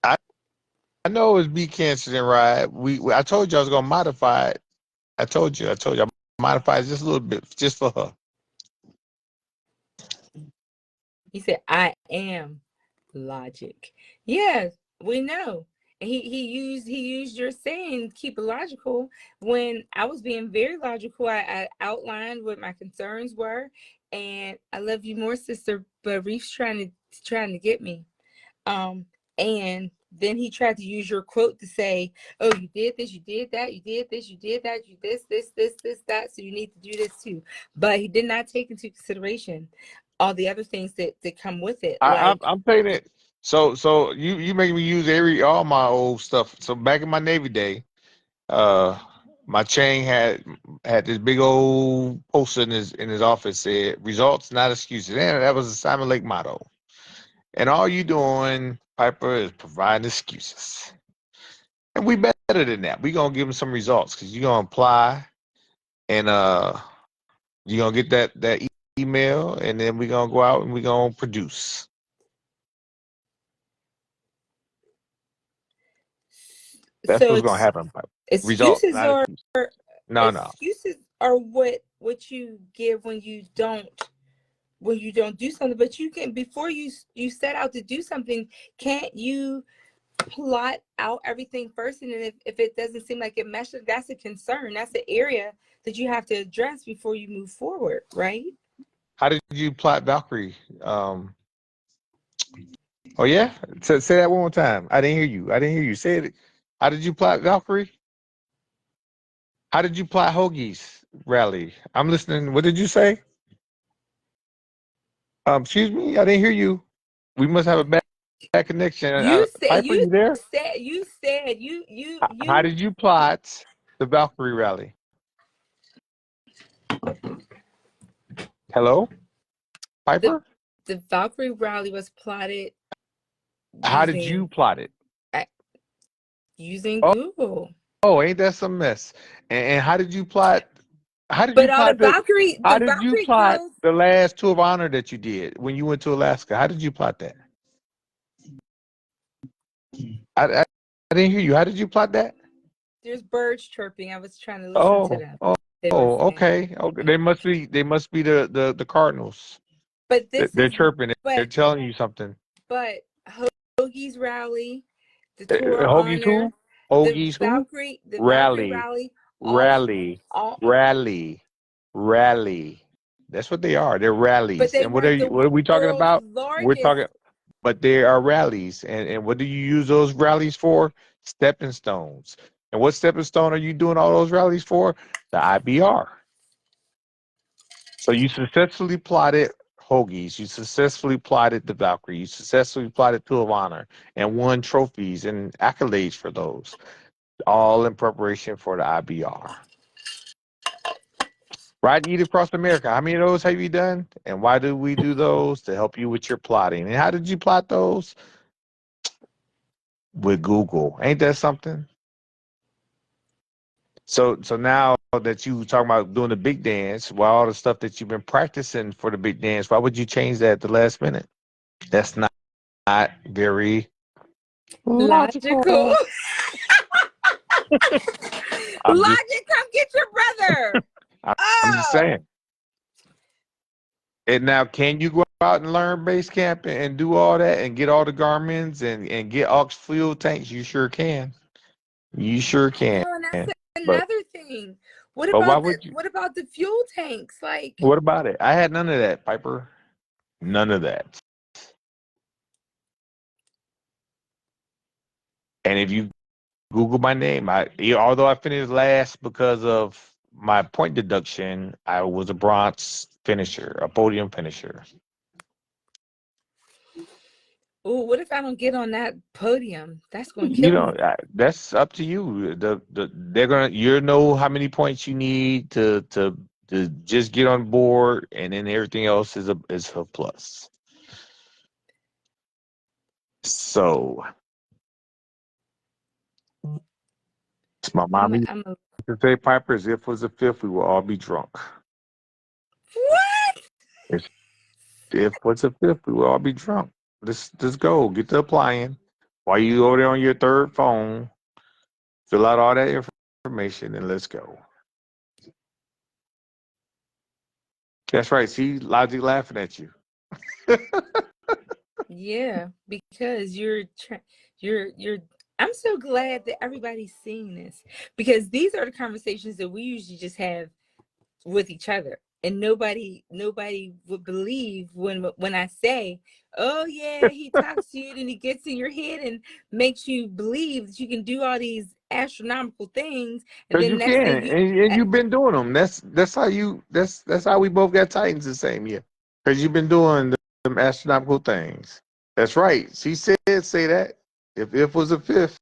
I, I know it's be cancer then ride. I told you I was gonna modify it. I told you I modify it just a little bit just for her. He said, "I am Logic." Yes, we know. And he used your saying, keep it logical. When I was being very logical, I outlined what my concerns were, and I love you more, sister. But Reef's trying to get me. And then he tried to use your quote to say, "Oh, you did this, you did that, you did this, you did that, you this, that. So you need to do this too." But he did not take into consideration all the other things that come with it, like I'm paying it. So you making me use all my old stuff. So back in my Navy day, uh, my chain had this big old poster in his office said "Results, not excuses." And that was the Simon Lake motto. And all you doing, Piper, is providing excuses. And we better than that. We gonna give them some results because you're gonna apply and you're gonna get that email, and then we're gonna go out and we're gonna produce. That's So what's gonna happen. Results, excuses not are excuses. No, no. excuses are what you give when you don't do something. But you can, before you set out to do something, can't you plot out everything first? And then if it doesn't seem like it meshes, that's a concern. That's an area that you have to address before you move forward, right? How did you plot Valkyrie? Oh yeah, say that one more time. I didn't hear you. I didn't hear you. Say it. How did you plot Valkyrie? How did you plot Hoagie's rally? I'm listening. What did you say? Excuse me. I didn't hear you. We must have a bad connection. Piper, you there? You said How did you plot the Valkyrie rally? Hello, the Piper. the Valkyrie rally was plotted How did you using plot it? using Oh, Google. oh, ain't that some mess? And how did you plot? How did you But all plot the? The How did you Valkyrie plot girls, the last tour of honor that you did when you went to Alaska? How did you plot that? I didn't hear you. How did you plot that? there's birds chirping. I was trying to listen to Oh, them. oh, They were oh, saying, okay. Okay. They must be the Cardinals. but this They're is, chirping. They're but telling you something. but Hoagie's rally, the tour of Hoagie's honor, who? Hoagie's who? The Valkyrie Rally, rally, rally, all, rally, rally. That's what they are. They're but rallies. they And what weren't are you? the What are we talking world's about? We're largest. talking, but they are rallies. And what do you use those rallies for? Stepping stones. And what stepping stone are you doing all those rallies for? The IBR. So you successfully plotted Hoagies. You successfully plotted the Valkyrie. You successfully plotted Tour of Honor and won trophies and accolades for those, all in preparation for the IBR. Ride and Eat Across America. How many of those have you done? And why do we do those? To help you with your plotting. And how did you plot those? With Google. Ain't that something? So now that you talking about doing the big dance, why all the stuff that you've been practicing for the big dance, why would you change that at the last minute? That's not very Logical. logical. I'm just Logic, come get your brother. I'm just Oh, saying. And now, can you go out and learn base camp and do all that and get all the Garmins and get aux fuel tanks? You sure can. You sure can. oh, and that's But another thing. why would you? What about the fuel tanks? Like, What about it? I had none of that, Piper. None of that. And if you Google my name, although I finished last because of my point deduction, I was a bronze finisher, a podium finisher. oh, what if I don't get on that podium? That's going to You kill know, me. that's up to you. They're gonna you know how many points you need to just get on board, and then everything else is a plus. So my mom used I'm a, to say, Piper, if it was a fifth, we will all be drunk. what? If what's a fifth, we will all be drunk. Let's go. Get to applying. While you over there on your third phone, fill out all that information and let's go. That's right. See, Logic laughing at you. Yeah, because you're I'm so glad that everybody's seeing this, because these are the conversations that we usually just have with each other, and nobody would believe when I say, oh yeah, he talks to you and he gets in your head and makes you believe that you can do all these astronomical things, and Because then you next can, thing you and you've been doing them. That's how we both got Titans the same year. Because you've been doing them astronomical things. That's right. She said, say that. If was a fifth,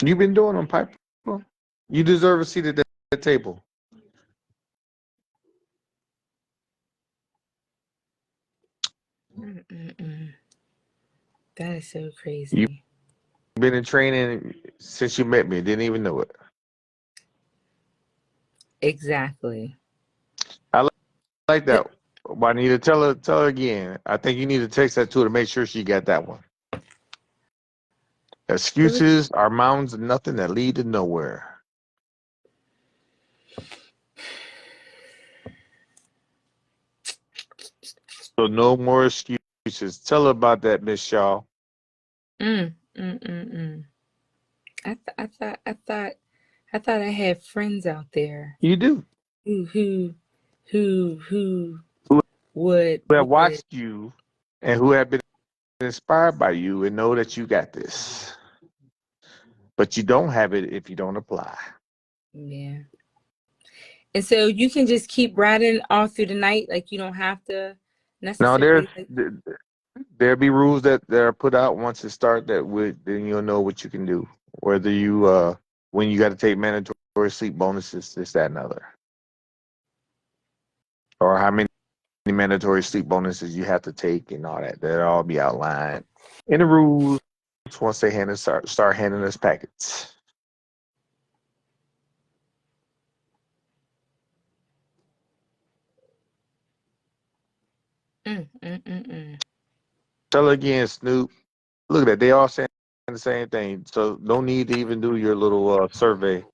you've been doing them, Piper. You deserve a seat at that table. Mm-mm-mm. That is so You've crazy. been in training since you met me. Didn't even know it. Exactly. I like But that. Juanita, tell her again. I think you need to text that to her to make sure she got that one. Excuses are mountains of nothing that lead to nowhere. So no more excuses. Tell her about that, Miss Shaw. Mm, mm, mm, mm. I thought I had friends out there You do. who Who would have watched you and who have been inspired by you and know that you got this. But you don't have it if you don't apply. yeah. And so you can just keep riding all through the night, like you don't have to Now necessarily like. there'll be rules that are put out once it start that would then you'll know what you can do. Whether you when you got to take mandatory sleep bonuses, this, that, and other, or how many mandatory sleep bonuses you have to take and all that. That'll all be outlined in the rules once they start handing us packets. Mm, mm, mm, mm. Tell again, Snoop. Look at that. They all saying the same thing. So no need to even do your little survey.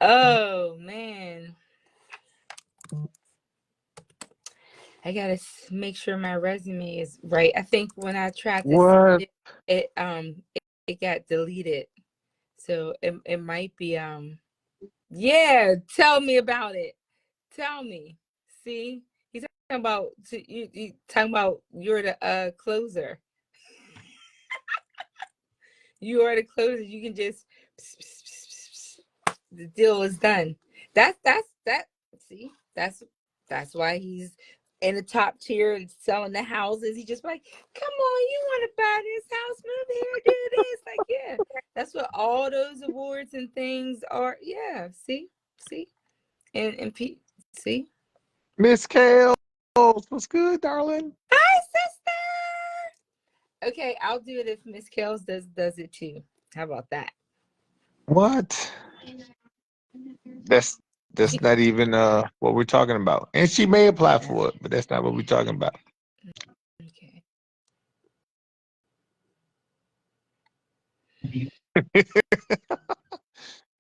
Oh man, I gotta make sure my resume is right. I think when I tried to send What? it got deleted, so it might be yeah. Tell me about it. Tell me. See, he's talking about you talking about you're the closer. You are the closer. You can just the deal is done. That. See, that's why he's in the top tier selling the houses. He just like, come on, you want to buy this house? Move here, do this. Like, yeah, that's what all those awards and things are. Yeah, see, and Pete, see. Miss Kale, what's good, darling? Hi, sister. Okay, I'll do it if Miss Kells does it too. How about that? What? That's She, not even what we're talking about. And she may apply for it, but that's not what we're talking about. okay.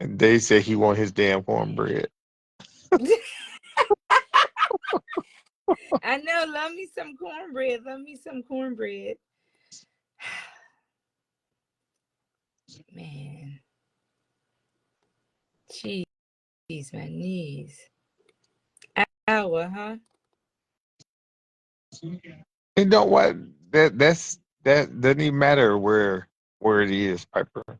And they said he want his damn cornbread. I know. Love me some cornbread. Love me some cornbread. Man, jeez, my knees. Hour, huh? And don't what that doesn't even matter where it is, Piper.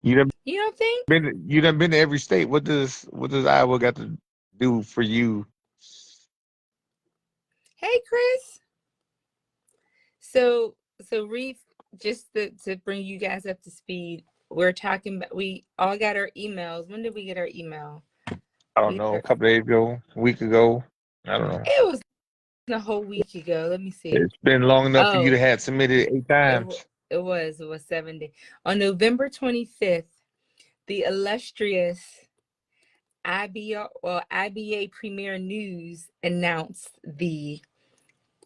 You done You don't think? been to every state. What does Iowa got to do for you? Hey, Chris. So Reef, just to bring you guys up to speed, we're talking about we all got our emails. When did we get our email? I don't We know, a got, couple days ago, a week ago. I don't know. it was a whole week ago. Let me see. It's been long enough for you to Oh, have submitted 8 times. it was 7 days. On November 25th, the illustrious IBR or IBA Premier News announced the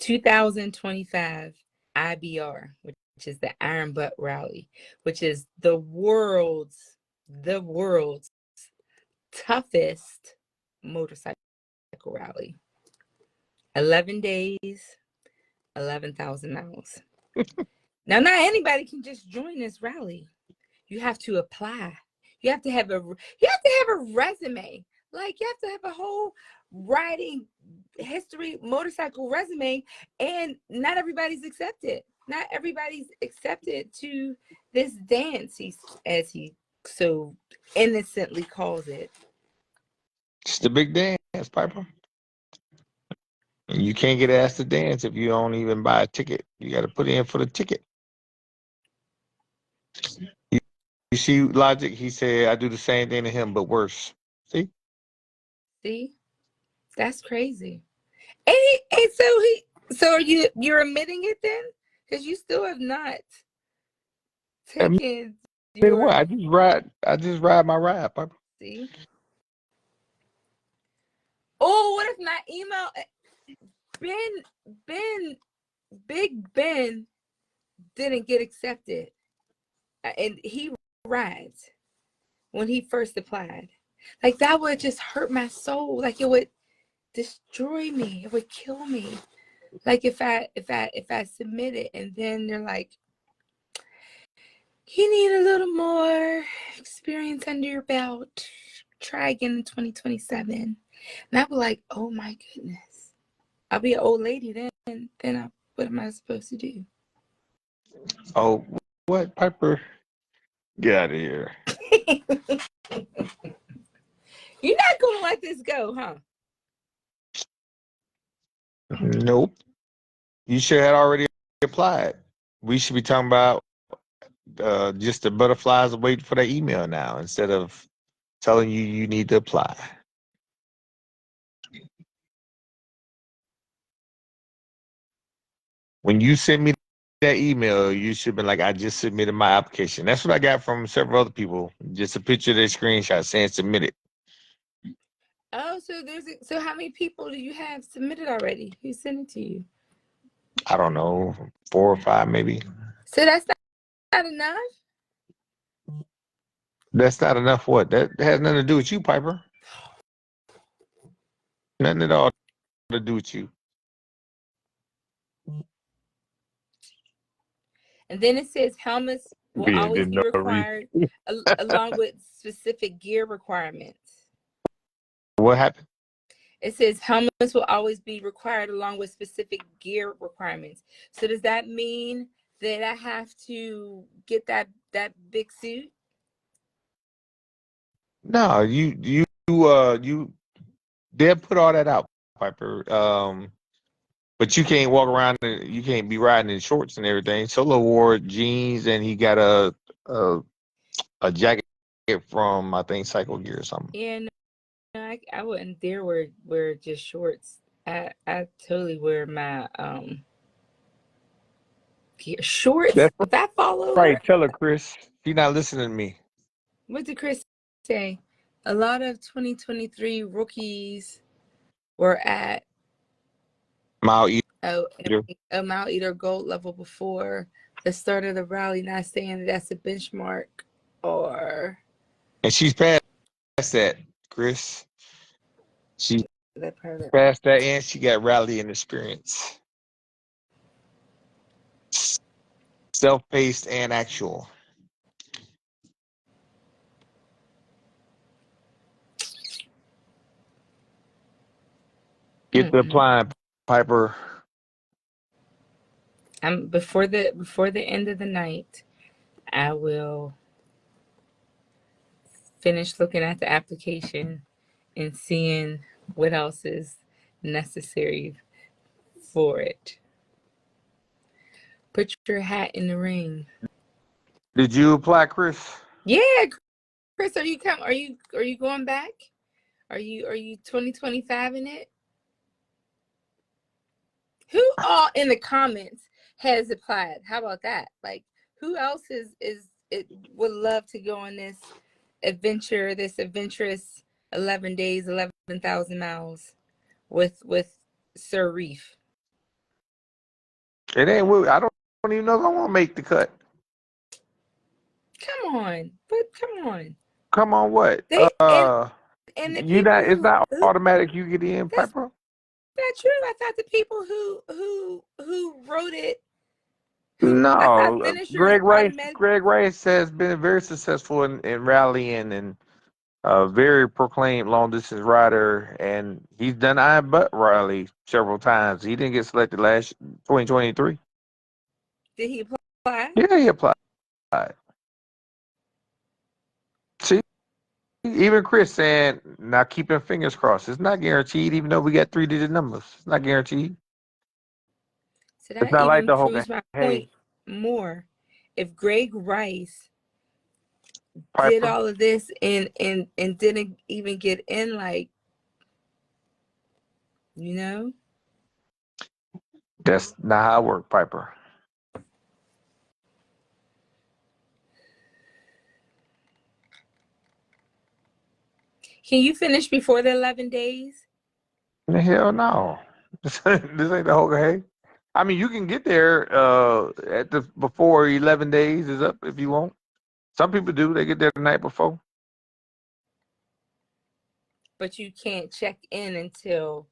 2025 IBR, which is the Iron Butt Rally, which is the world's toughest motorcycle rally. 11 days, 11,000 miles. Now, not anybody can just join this rally. You have to apply. You have to have a resume. Like you have to have a whole riding history motorcycle resume, and not everybody's accepted. Not everybody's accepted to this dance, as he so innocently calls it. It's the big dance, Piper. And you can't get asked to dance if you don't even buy a ticket. You got to put in for the ticket. You, you see Logic? He said, I do the same thing to him, but worse. See? See, that's crazy. And so you're admitting it then? Because you still have not I taken mean, what? your I just ride my ride, Piper. see. Oh, what if my email Big Ben didn't get accepted, and he rides when he first applied. Like that would just hurt my soul. Like it would destroy me. It would kill me. Like if I submit it and then they're like, you need a little more experience under your belt. Try again in 2027. And I'll be like, oh my goodness. I'll be an old lady then. What am I supposed to do? Oh, what, Piper? Get out of here. You're not gonna let this go, huh? Nope. You should have already applied. We should be talking about just the butterflies waiting for the email now instead of telling you you need to apply. When you send me that email, you should have been like, I just submitted my application. That's what I got from several other people. Just a picture of their screenshot saying submitted. Oh, so how many people do you have submitted already? Who sent it to you? I don't know, 4 or 5 maybe. So that's not enough? That's not enough. What? That has nothing to do with you, Piper. Nothing at all to do with you. And then it says helmets will Yeah, always didn't be know Reef. required along with specific gear requirements. What happened? It says helmets will always be required along with specific gear requirements. So does that mean that I have to get that big suit? No, they'll put all that out, Piper. But you can't walk around and you can't be riding in shorts and everything. Solo wore jeans and he got a jacket from I think Cycle Gear or something. Yeah, no, I wouldn't dare wear just shorts. I totally wear my gear. Shorts. That's If I fall over, right. Tell her, Chris. She's not listening to me. what did Chris say? A lot of 2023 rookies were at Mile Eater. a Mile Eater gold level before the start of the rally, not saying that that's a benchmark or And she's past that, Chris. She's that part of it. past that and she got rallying experience. Self-paced and actual. Get the applying, Piper. I'm before the end of the night, I will finish looking at the application and seeing what else is necessary for it. Put your hat in the ring. Did you apply, Chris? Yeah, Chris, are you going back? Are you 2025 in it? Who all in the comments has applied? How about that? Like who else is it would love to go on this adventure, this adventurous 11 days, 11,000 miles with Sir Reef? It ain't. I don't even know if I want to make the cut. Come on, but come on. Come on, what? They and the You not? It's people not who automatic. You get in, that's Piper. not true. I thought the people who wrote it, I thought No, finishers automatic. Greg Rice has been very successful in rallying and a very proclaimed long distance rider, and he's done Iron Butt rally several times. He didn't get selected last 2023. Did he apply? Yeah, he applied. See, even Chris saying, now keeping fingers crossed. It's not guaranteed, even though we got 3-digit numbers. It's not guaranteed. So It's that not like even the whole game. proves my point Hey, more. If Greg Rice did Piper, all of this and didn't even get in, like, you know, that's not how it works, Piper. can you finish before the 11 days? The hell no. This ain't the whole hey. I mean, you can get there at the before 11 days is up if you want. Some people do. They get there the night before. But you can't check in until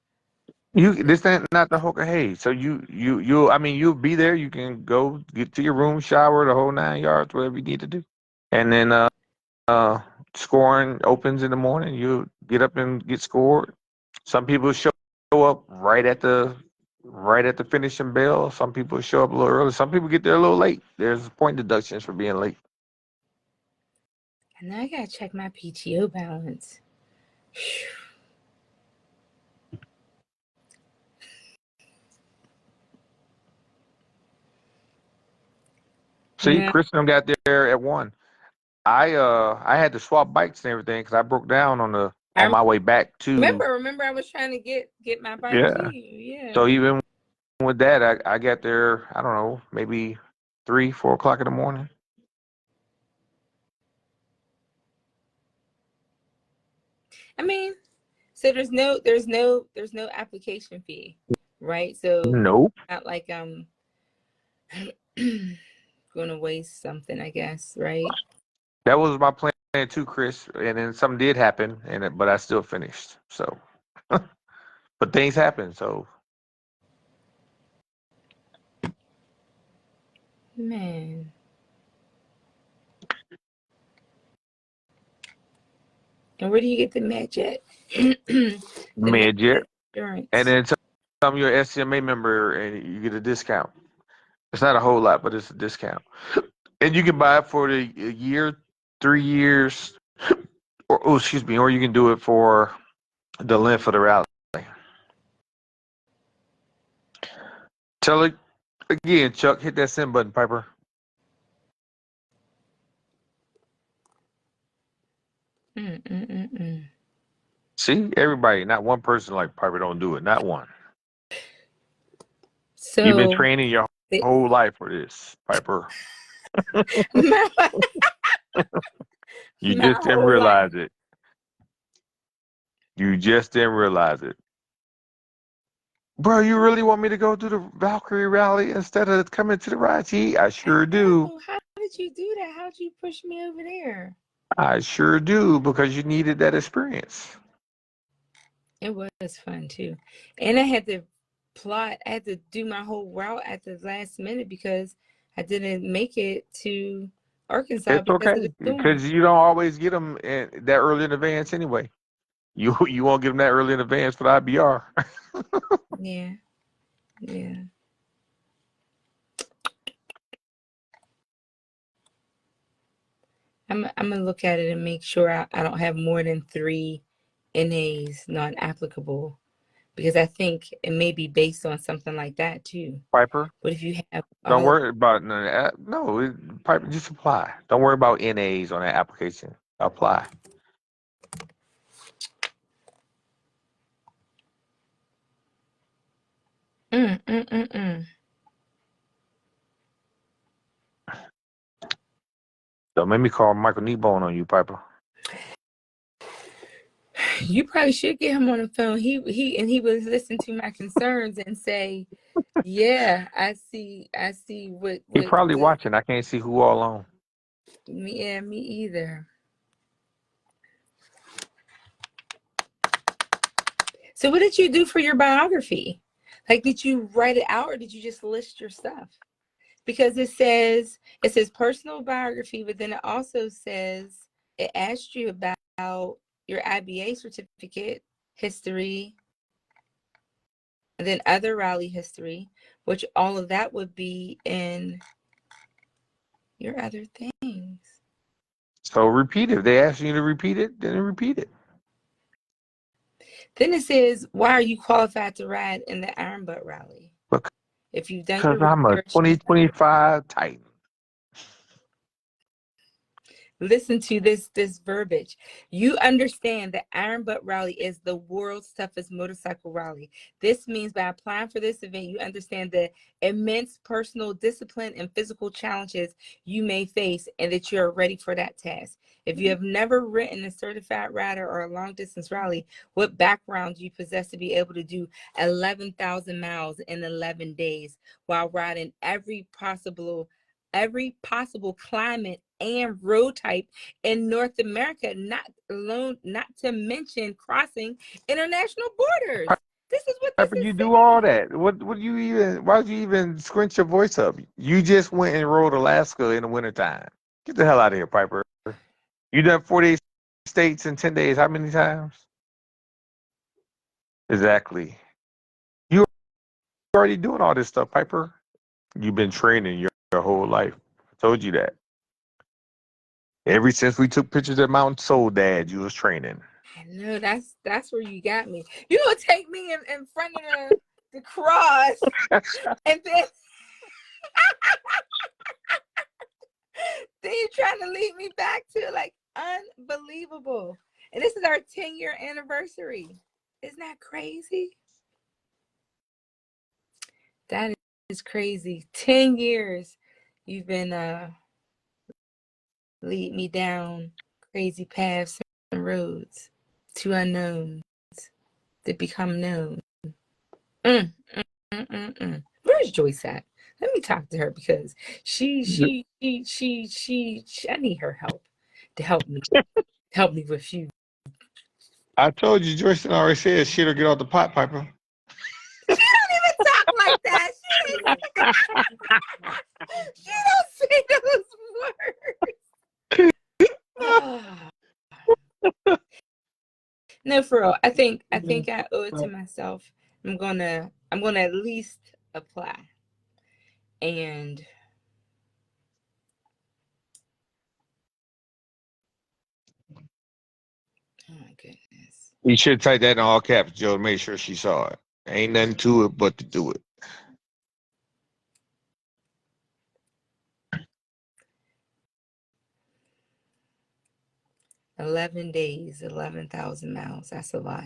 This ain't not the Hoka Hey. So you I mean you'll be there. You can go get to your room, shower, the whole 9 yards, whatever you need to do, and then uh scoring opens in the morning. You get up and get scored. Some people show up right at the finishing bell. Some people show up a little early. Some people get there a little late. There's point deductions for being late. and now I gotta check my PTO balance. See, Yeah. Chris and them got there at 1. I had to swap bikes and everything because I broke down on I my way back to remember I was trying to get my bike to yeah. you. Yeah. So even with that, I got there. I don't know, maybe 3, 4 o'clock in the morning. I mean, so there's no application fee, right? So Nope. not like I'm gonna waste something, I guess, right? That was my plan too, Chris. And then something did happen, but I still finished. So, but things happen. So Man. And where do you get the match at? The match mid-year, and insurance. then some you're an SCMA member and you get a discount. It's not a whole lot, but it's a discount. And you can buy it for the a year, 3 years, or oh, excuse me, or you can do it for the length of the rally. Tell it again, Chuck. Hit that send button, Piper. Mm-mm-mm-mm. See, everybody, not one person like Piper don't do it. Not one. You've been So training your it, whole life for this, Piper. my, You my just didn't whole life. realize it. You just didn't realize it. Bro, you really want me to go do the Valkyrie rally instead of coming to the Rachi? I I sure do. know. How did you do that? How'd you push me over there? I sure do because you needed that experience. It was fun too. And I had to I had to do my whole route at the last minute because I didn't make it to Arkansas It's because okay of the storm. because you don't always get them that early in advance anyway. You won't get them that early in advance for the IBR. Yeah. Yeah. I'm gonna look at it and make sure I don't have more than 3 NAs not applicable because I think it may be based on something like that too. Piper, But if you have don't all worry about none of that. No, Piper, just apply. Don't worry about NAs on that application. Apply. mm, mm, mm, mm. Don't make me call Michael Kneebone on you, Piper. You probably should get him on the phone. He would listen to my concerns and say, "Yeah, I see He probably what watching. I can't see who all on. me yeah, me either." So what did you do for your biography? Like did you write it out or did you just list your stuff? Because it says personal biography, but then it also says it asked you about your IBA certificate history and then other rally history, which all of that would be in your other things. So repeat it. If they ask you to repeat it, then repeat it. Then it says, why are you qualified to ride in the Iron Butt Rally? If you've done Because your I'm a research, 2025 Titan. Listen to this verbiage. You understand that Iron Butt Rally is the world's toughest motorcycle rally. This means by applying for this event, you understand the immense personal discipline and physical challenges you may face and that you are ready for that task. If you have never ridden a certified rider or a long distance rally, what background do you possess to be able to do 11,000 miles in 11 days while riding every possible climate and road type in North America, not to mention crossing international borders. This is what this Piper, is you do all saying. that. What you even? Why'd you even scrunch your voice up? You just went and rode Alaska in the wintertime. Get the hell out of here, Piper. You done 48 states in 10 days. How many times? Exactly. You already doing all this stuff, Piper. You've been training your whole life. I told you that. Ever since we took pictures at Mount Soul, Dad, you was training. I know that's where you got me. You gonna take me in front of the cross, and then you're trying to lead me back to like unbelievable. And this is our 10-year anniversary. Isn't that crazy? That is crazy. 10 years you've been lead me down crazy paths and roads to unknowns that become known. Where's Joyce at? Let me talk to her because she I need her help to help me refuse. I told you, Joyce already said shit or get off the pot, Piper. She don't even talk like that. She don't say those words. No, for real. I think I owe it to myself. I'm gonna at least apply. And oh my goodness. You should type that in all caps, Joe, to make sure she saw it. Ain't nothing to it but to do it. 11 days, 11,000 miles. That's a lot.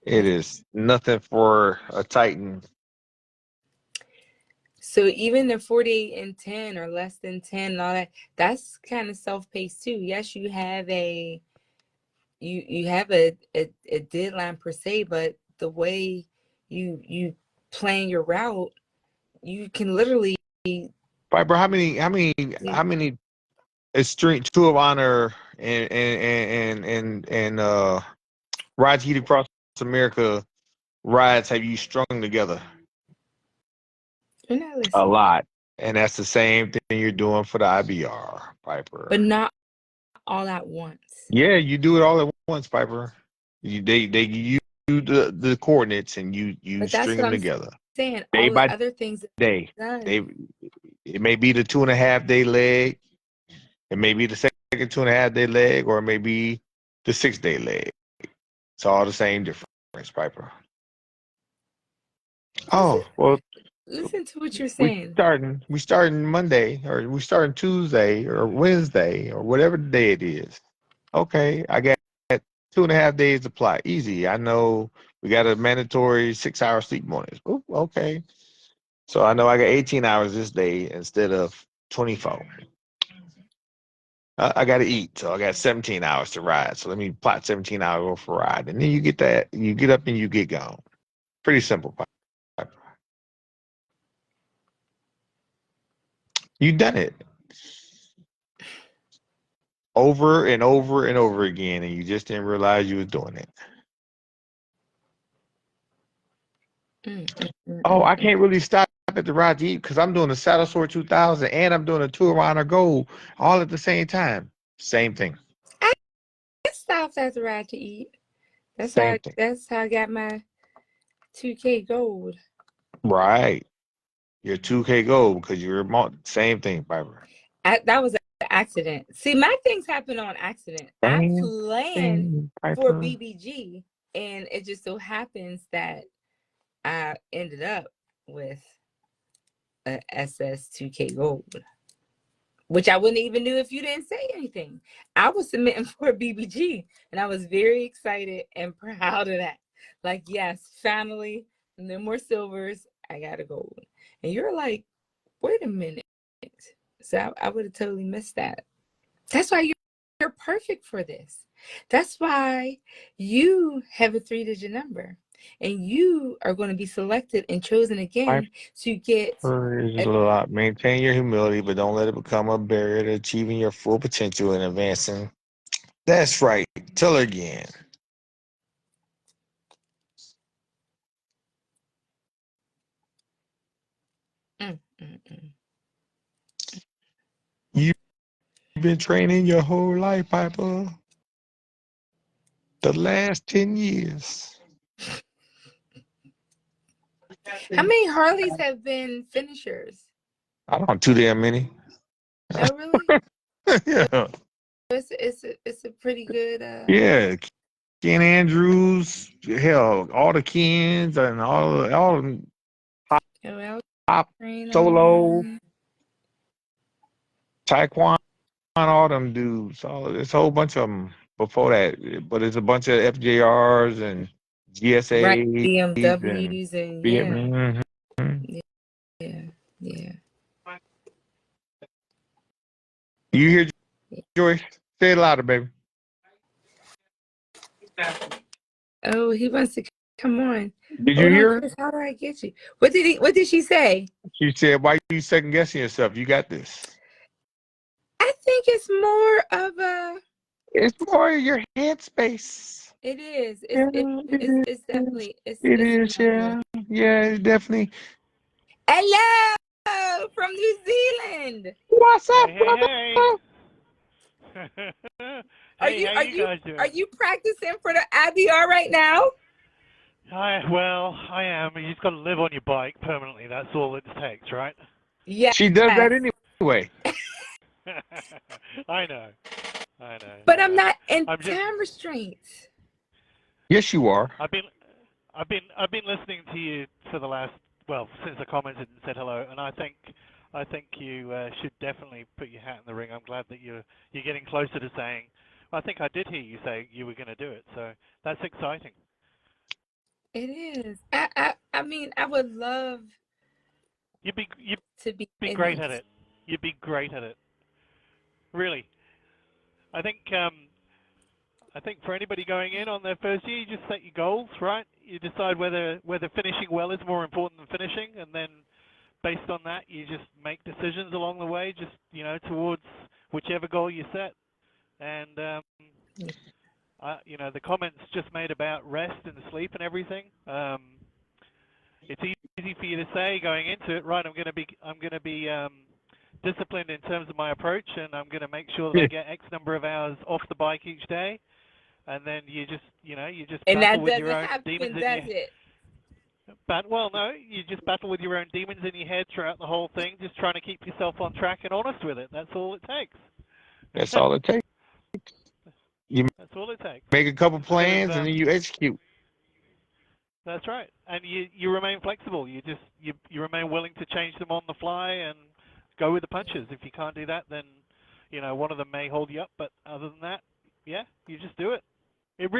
It is nothing for a Titan. So even the 48 and 10 or less than 10 and all that, that's kind of self-paced too. Yes, you have a deadline per se, but the way you plan your route, you can literally Piper, how many extreme Tour of Honor and rides heat across America rides have you strung together? you're not A listening. lot. And that's the same thing you're doing for the IBR, But Piper. not all at once. Yeah, you do it all at once, Piper. They give you the coordinates and you But that's string what them I'm together saying. day All the by other things that day. I've done. They it may be the 2.5 day leg, it may be the second 2.5 day leg, or it may be the 6 day leg. It's all the same difference, Piper. Listen, Oh well, listen to what you're saying. we starting Monday, or we starting Tuesday or Wednesday or whatever the day it is. Okay, I got 2.5 days to plot. Easy. I know we got a mandatory 6 hour sleep mornings. Ooh, okay. So I know I got 18 hours this day instead of 24. I got to eat, so I got 17 hours to ride. So let me plot 17 hours for ride, and then you get that. You get up and you get gone. Pretty simple. You done it over and over and over again, and you just didn't realize you was doing it. Oh, I can't really stop at the ride to eat because I'm doing the Saddle Sore 2000 and I'm doing a Tour Honor Gold all at the same time. Same thing. I stopped at the ride to eat. Same thing. That's how I got my 2K gold. Right. Your 2K Gold because you're same thing, Barbara. That was an accident. See, my things happen on accident. I Same planned thing, for Piper. BBG, and it just so happens that I ended up with a SS2K gold. which I wouldn't even do if you didn't say anything. I was submitting for a BBG, and I was very excited and proud of that. Like, yes, finally, no more silvers. I got a gold. And you're like, wait a minute. So I would have totally missed that. That's why you're perfect for this. That's why you have a 3-digit number, and you are going to be selected and chosen again to get Is a lot. Maintain your humility, but don't let it become a barrier to achieving your full potential and advancing. That's right. Tell her again. You've been training your whole life, Piper. The last 10 years. How many Harleys have been finishers? I don't know, too damn many. Oh, really? Yeah. It's a pretty good. Yeah. Ken Andrews, hell, all the Kens and all them Well, Pop, Solo, Taekwon, all them dudes. It's a whole bunch of them before that. But it's a bunch of FJRs and right, GSAs and BMWs and yeah, Mhm. yeah, yeah. You hear Joyce? Say it louder, baby. Oh, he wants to come on. Did you Hold on, hear her? Chris. How do I get you? What did she say? She said, "Why you second guessing yourself? You got this." I think it's more of a. It's more your headspace. It is. Yeah, It's definitely. it It's is. definitely. Yeah, it's definitely. Hello from New Zealand. What's up, brother? Hey, hey, hey. Are Hey, you how are you you guys are doing? you practicing for the IBR right now? Well, I am. You just got to live on your bike permanently. That's all it takes, right? Yes. She does that anyway. I know. I know. But I'm Yeah. not in I'm just. time restraints. Yes, you are. I've been listening to you for the last, well, since I commented and said hello, and I think you should definitely put your hat in the ring. I'm glad that you're getting closer to saying. I think I did hear you say you were going to do it, so that's exciting. It is. I mean, I would love You'd to be be in great at this. it. You'd be great at it. Really. I think I think for anybody going in on their first year, you just set your goals, right? You decide whether finishing well is more important than finishing, and then based on that, you just make decisions along the way, just towards whichever goal you set. And the comments just made about rest and sleep and everything. It's easy for you to say going into it, right? I'm going to be disciplined in terms of my approach, and I'm going to make sure that I get X number of hours off the bike each day. And then you just And battle that with your doesn't own demons happen, in does your. it? Well, no, you just battle with your own demons in your head throughout the whole thing, just trying to keep yourself on track and honest with it. That's all it takes. That's all it takes. You That's all it takes. make a couple Because plans and then you execute. that's right, and you remain flexible. You remain willing to change them on the fly and go with the punches. If you can't do that, then one of them may hold you up. But other than that, yeah, you just do it. It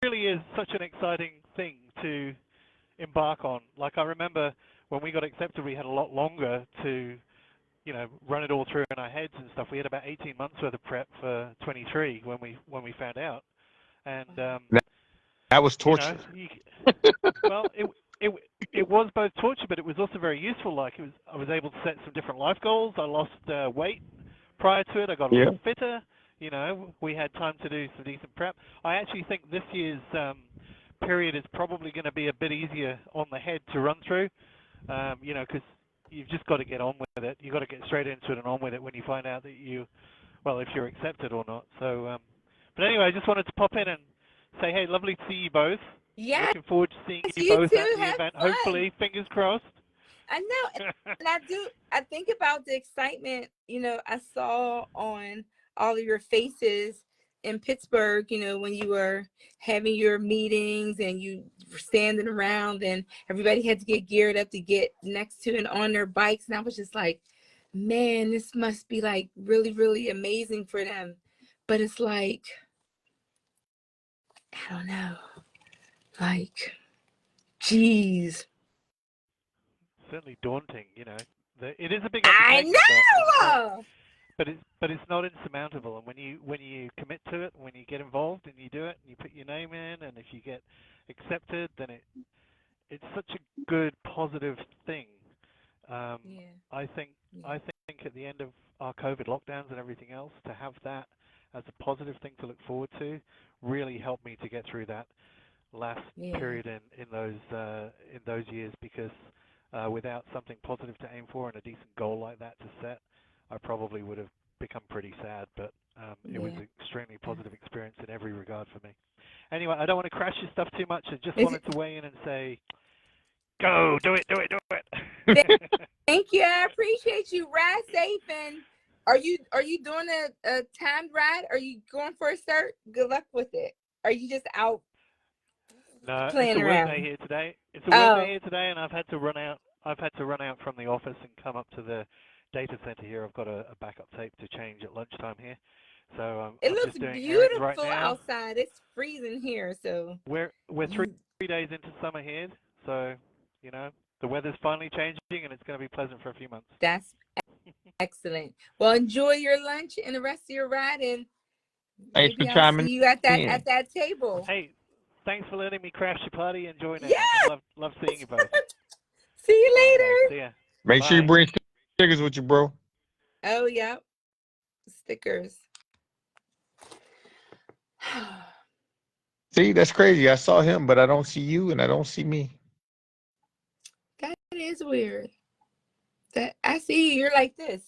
really is such an exciting thing to embark on. Like I remember when we got accepted, we had a lot longer to run it all through in our heads and stuff. We had about 18 months worth of prep for 23 when we found out, and That was you know, torture. you, well, it it was both torture, but it was also very useful. Like I was able to set some different life goals. I lost weight prior to it. I got a Yeah. little fitter. We had time to do some decent prep. I actually think this year's period is probably going to be a bit easier on the head to run through. Because you've just got to get on with it. You've got to get straight into it and on with it when you find out that if you're accepted or not. So, but anyway, I just wanted to pop in and say, hey, lovely to see you both. Yes, Looking forward to seeing you you both at too. the Have event. fun. Hopefully, fingers crossed. I know, and I do. I think about the excitement. I saw on all of your faces in Pittsburgh. When you were having your meetings and you were standing around, and everybody had to get geared up to get next to and on their bikes, and I was just like, man, this must be like really, really amazing for them. But it's like, I don't know, like, geez. Certainly daunting, you know. It is a big I undertaking, but it's not. know. It's not insurmountable. And when you commit to it, when you get involved and you do it, and you put your name in, and if you get accepted, then it's such a good positive thing. Yeah. I think Yeah. I think at the end of our COVID lockdowns and everything else, to have that as a positive thing to look forward to really helped me to get through that last Yeah. period in those years, because without something positive to aim for and a decent goal like that to set, I probably would have become pretty sad. But it was Yeah. an extremely positive experience in every regard for me. Anyway, I don't want to crash your stuff too much. I just Is wanted to weigh in and say, go, do it, do it, do it, it. thank you. I appreciate you. Ride safe. And are you doing a timed ride? Are you going for a cert? Good luck with it. Are you just out No, it's playing a work day around? here today. It's a work day Oh, here today, and I've had to run out. I've had to run out from the office and come up to the data center here. I've got a backup tape to change at lunchtime here, so it I'm looks just doing errands right beautiful now. outside. It's freezing here, so We're three days into summer here, so you know the weather's finally changing, and it's going to be pleasant for a few months. that's excellent. Well, enjoy your lunch and the rest of your ride, and Thanks for maybe I'll see chiming you at in. that table. Hey, thanks for letting me crash your party and join in. Yeah. I've loved seeing you both. See you All right, guys. later. See ya. Make sure you Bye. bring stickers with you, bro. Oh, yep. Stickers. See, that's crazy. I saw him, but I don't see you, and I don't see me. That is weird. That I see you. You're like this.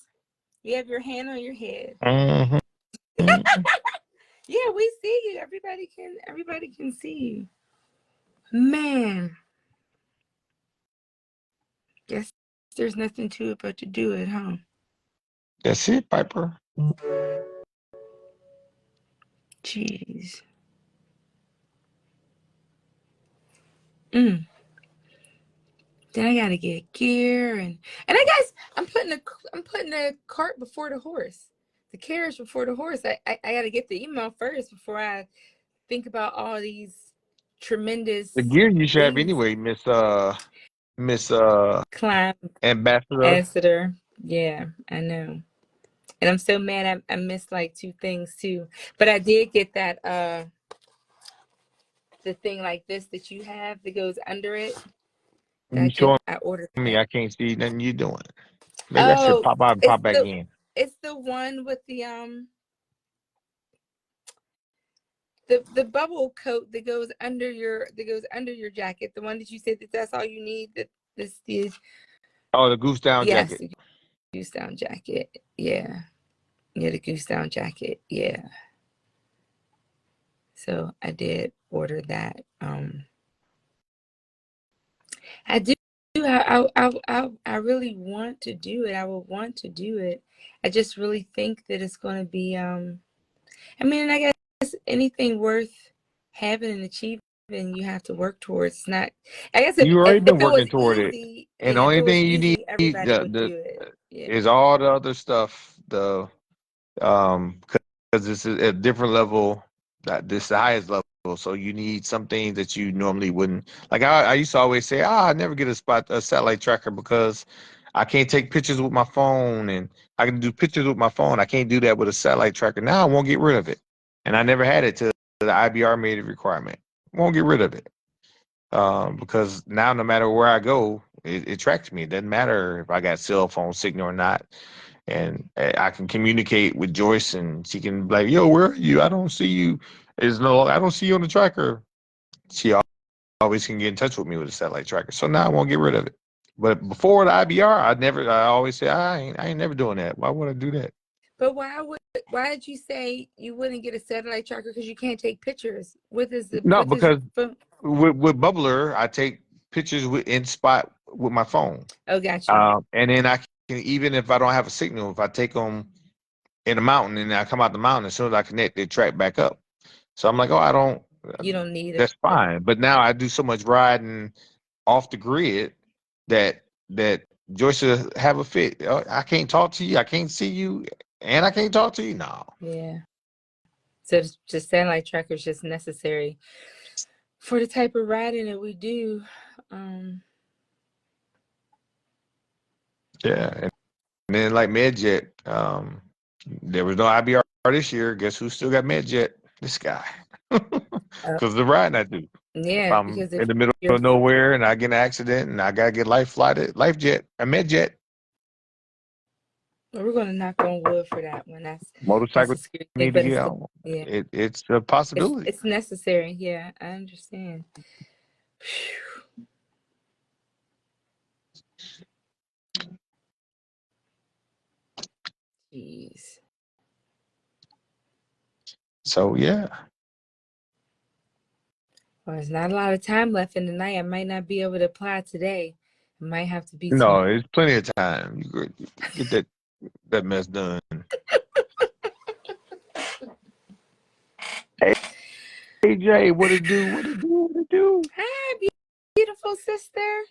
You have your hand on your head. Mm-hmm. Yeah, we see you. Everybody can see you. Man. Guess there's nothing to it but to do it, huh? That's it, Piper. Jeez. Then I gotta get gear and I guess I'm putting the cart before the horse, the carriage before the horse. I gotta get the email first before I think about all these tremendous The gear you should have things. anyway, Miss Climb Ambassador. Ambassador. Yeah, I know. And I'm so mad I missed like 2 things too. But I did get that the thing like this that you have that goes under it. You showing I ordered me? that. I can't see nothing you doing. Maybe I should Oh, pop out and pop back in. it's the one with the bubble coat that goes under your jacket. The one that you said that's all you need. That this is Oh, the goose down yes, jacket. the goose down jacket. Yeah, the goose down jacket. Yeah. So I did order that. I do. I really want to do it. I would want to do it. I just really think that it's going to be. I mean, I guess anything worth having and achieving, you have to work towards. It's not. I guess You already if been it was working toward it, easy, and the yeah, if only it was thing you need easy, everybody would do it. Yeah. is all the other stuff. Because this is a different level. That this is the highest level, so you need some things that you normally wouldn't. Like I used to always say, I never get a satellite tracker because I can't take pictures with my phone, and I can do pictures with my phone. I can't do that with a satellite tracker. Now I won't get rid of it, and I never had it till the IBR made a requirement. Won't get rid of it. Because now no matter where I go, it tracks me. It doesn't matter if I got cell phone signal or not, and I can communicate with Joyce, and she can be like, "Yo, where are you? I don't see you. I don't see you on the tracker." She always can get in touch with me with a satellite tracker. So now I won't get rid of it. But before the IBR, I always say, I ain't never doing that. Why would I do that? But why did you say you wouldn't get a satellite tracker because you can't take pictures? No, With this because phone? with Bubbler, I take pictures in spot with my phone. Oh, got you. And then I can, even if I don't have a signal, if I take them in the mountain and I come out the mountain, as soon as I connect, they track back up. So I'm like, oh, I don't. You don't need That's it. fine. But now I do so much riding off the grid that Joyce should have a fit. I can't talk to you. I can't see you, and I can't talk to you. No. Yeah. So just satellite tracker is just necessary for the type of riding that we do. Yeah, and then like MedJet, there was no IBR this year. Guess who still got MedJet? This guy, because the riding I do. If Yeah, I'm because if in the middle you're, of nowhere and I get in an accident and I gotta get life jet, a MedJet, we're going to knock on wood for that one. That's motorcycle a scary thing, need to but get it's on. yeah, It's a possibility. it's necessary. Yeah, I understand. Jeez. So yeah. Well, there's not a lot of time left in the night. I might not be able to apply today. It might have to be tomorrow. No, it's plenty of time. You get that mess done. Hey, AJ, what it do? What it do? What it do? Hi, beautiful sister.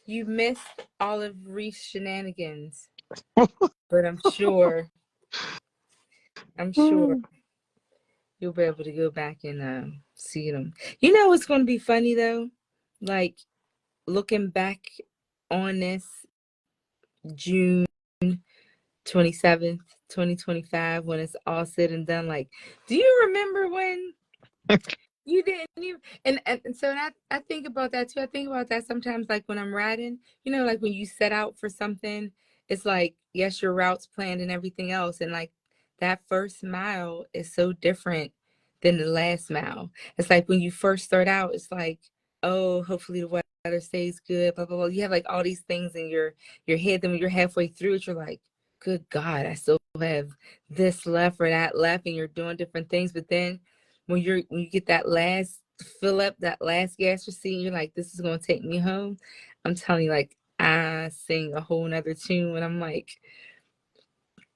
You missed all of Reef's shenanigans, but I'm sure you'll be able to go back and see them. You know what's going to be funny though? Like looking back on this June 27th, 2025, when it's all said and done, like, do you remember when you didn't even, and so I think about that too. I think about that sometimes, like when I'm riding, like when you set out for something, it's like, yes, your route's planned and everything else. And like that first mile is so different than the last mile. It's like when you first start out, it's like, oh, hopefully the weather stays good, blah, blah, blah. You have like all these things in your head. Then when you're halfway through it, you're like, good God, I still have this left or that left. And you're doing different things. But then when you get that last fill up, that last gas receipt, you're like, this is gonna take me home. I'm telling you, like I sing a whole nother tune when I'm like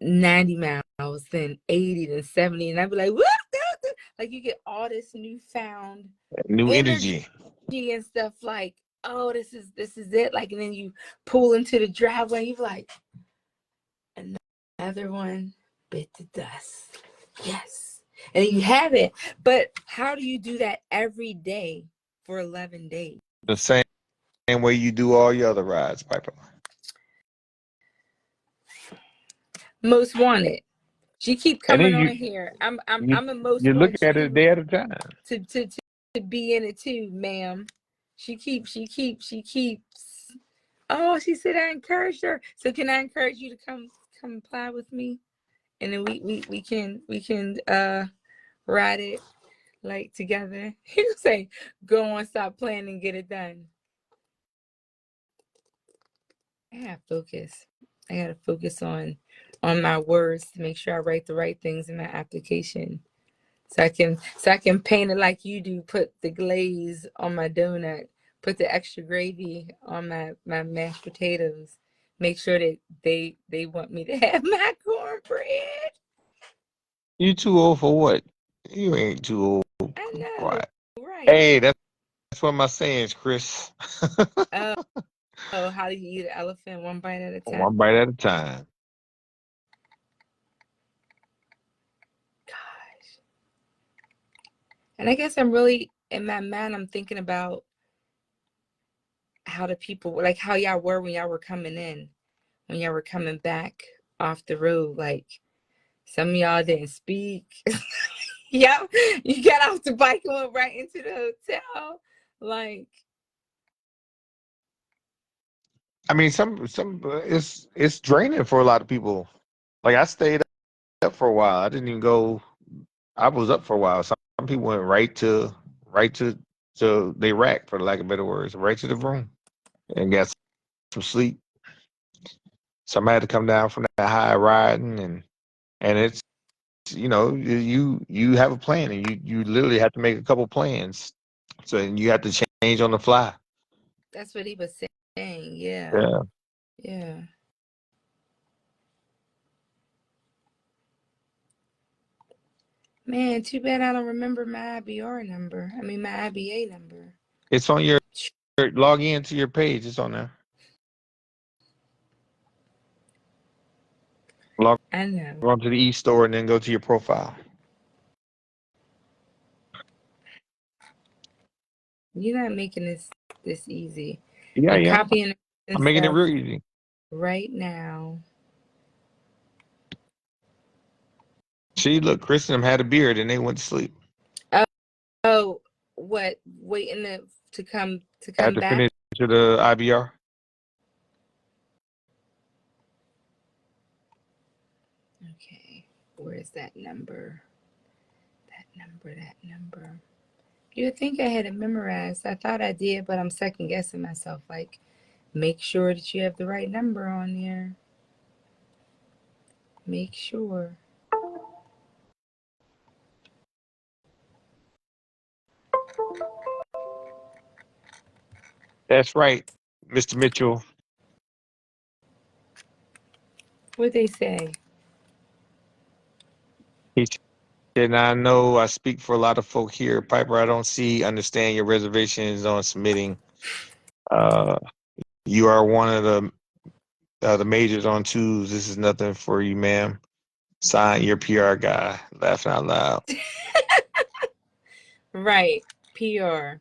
90 miles, then 80, then 70, and I'd be like, whoop, like you get all this newfound New energy energy. and stuff, like, oh, this is it. Like, and then you pull into the driveway, you're like, another one bit the dust. Yes. And you have it. But how do you do that every day for 11 days? The same way you do all your other rides, Piper. Most wanted. She keep And then coming on here. I'm a most you look wanted at it a too, day at a time. to be in it too, ma'am. She keeps. Oh, she said I encouraged her. So can I encourage you to come apply with me? And then we can ride it like together. You say, go on, stop playing and get it done. I gotta focus. I gotta focus on my words to make sure I write the right things in my application. So I can paint it like you do, put the glaze on my donut, put the extra gravy on my mashed potatoes, make sure that they want me to have my cornbread. You too old for what? You ain't too old. I know, Right. right? Hey, that's one of my sayings, Chris. Oh, how do you eat an elephant one bite at a time? One bite at a time. Gosh. And I guess I'm really in my mind, I'm thinking about how the people, like how y'all were when y'all were coming in, when y'all were coming back off the road. Like some of y'all didn't speak. Yep, you got off the bike and went right into the hotel. Like, I mean, some it's draining for a lot of people. Like I stayed up for a while. I didn't even go. I was up for a while. Some people went right to the rack, for lack of better words, right to the room and got some sleep. Some had to come down from that high riding, and it's you have a plan, and you literally have to make a couple plans, so you have to change on the fly. that's what he was saying. Yeah. Yeah. Yeah. Man, too bad I don't remember my IBR number. I mean, my IBA number. It's on your log in to your page. It's on there. I know. Go to the e-store and then go to your profile. You're not making this easy. Yeah, I'm yeah. copying I'm making it stuff real easy. right now. See, look, Chris and them had a beard and they went to sleep. Oh, what? Waiting to come After back? finish to the IBR. Okay. Where is that number? That number. You'd think I had it memorized. I thought I did, but I'm second guessing myself. Like, make sure that you have the right number on there. Make sure. That's right, Mr. Mitchell. What they say? He said, I know I speak for a lot of folk here. Piper, I don't understand your reservations on submitting. Uh, you are one of the majors on twos. This is nothing for you, ma'am. Sign your PR guy. Laughing out loud. Right. PR.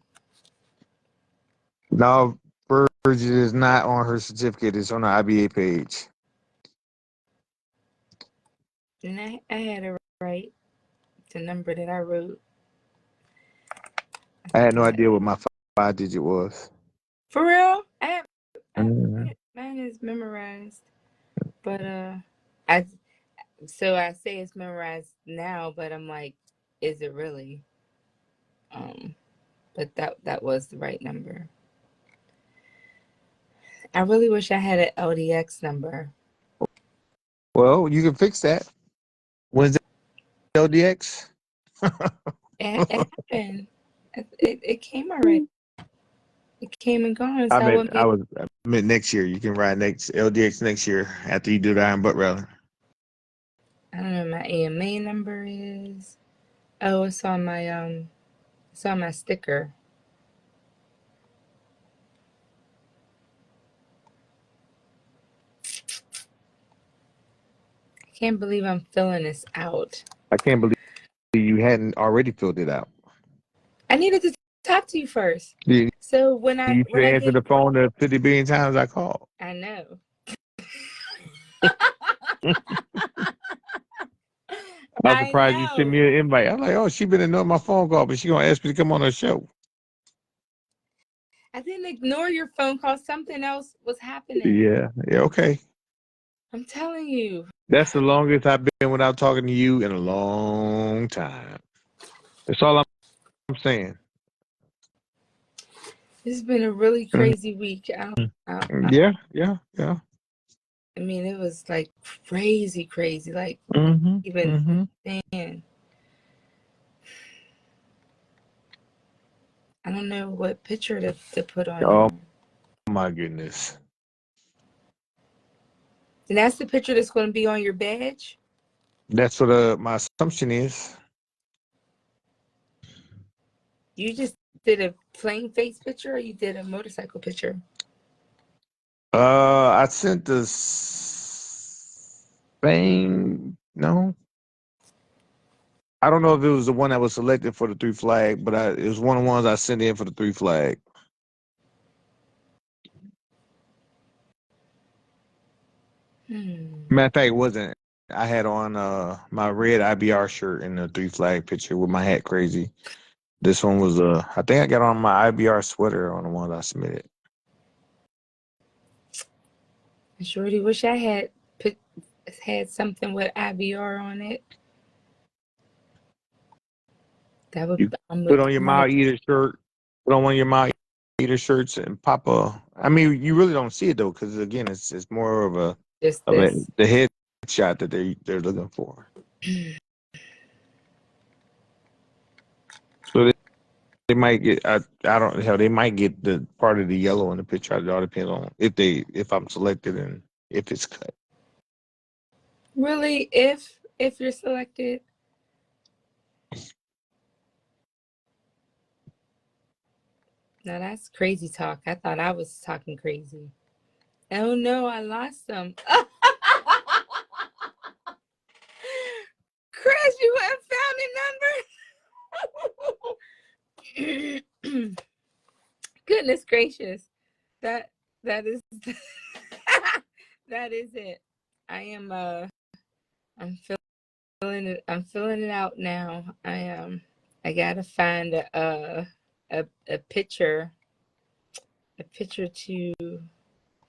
No, Bridget is not on her certificate. It's on the IBA page. And I had it right. The number that I wrote. I had no idea what my 5-digit was. For real? Mhm. Mine is memorized. But I I say it's memorized now, but I'm like, is it really? But that was the right number. I really wish I had an LDX number. Well, you can fix that. When's the LDX? It happened. It came already. It came and gone. So I meant next year. You can ride next LDX next year after you do the Iron Butt Rally. I don't know what my AMA number is. Oh, it's on my sticker. I can't believe I'm filling this out. I can't believe you hadn't already filled it out. I needed to talk to you first. You, So when I you should answer get, the phone the 50 billion times I called. I know. I was I surprised you sent know. me an invite. I'm like, oh, she been ignoring my phone call, but she gonna ask me to come on her show. I didn't ignore your phone call. Something else was happening. Yeah, okay. I'm telling you. That's the longest I've been without talking to you in a long time. That's all I'm saying. This has been a really crazy week. Yeah. I mean, it was like crazy. Like even insane. I don't know what picture to put on Oh there. my goodness. And that's the picture that's going to be on your badge? That's what my assumption is. You just did a plain face picture or you did a motorcycle picture? I sent the same. No, I don't know if it was the one that was selected for the 3 flag, but it was one of the ones I sent in for the 3 flag. Matter of fact, it wasn't. I had on my red IBR shirt in the 3 flag picture with my hat crazy. This one was I think I got on my IBR sweater on the one I submitted. I surely wish I had something with IBR on it. That would You put on your mile eater shirt, put on one of your mile eater shirts, and pop a. I mean, you really don't see it though, because again, it's more of just the this. head shot that they're looking for. So they might get. I don't hell. They might get the part of the yellow in the picture. It all depends on if I'm selected and if it's cut. Really, if you're selected? Now that's crazy talk. I thought I was talking crazy. Oh no, I lost them. gracious. That is that is it. I am I'm feeling it. I'm feeling it out now. I gotta find a picture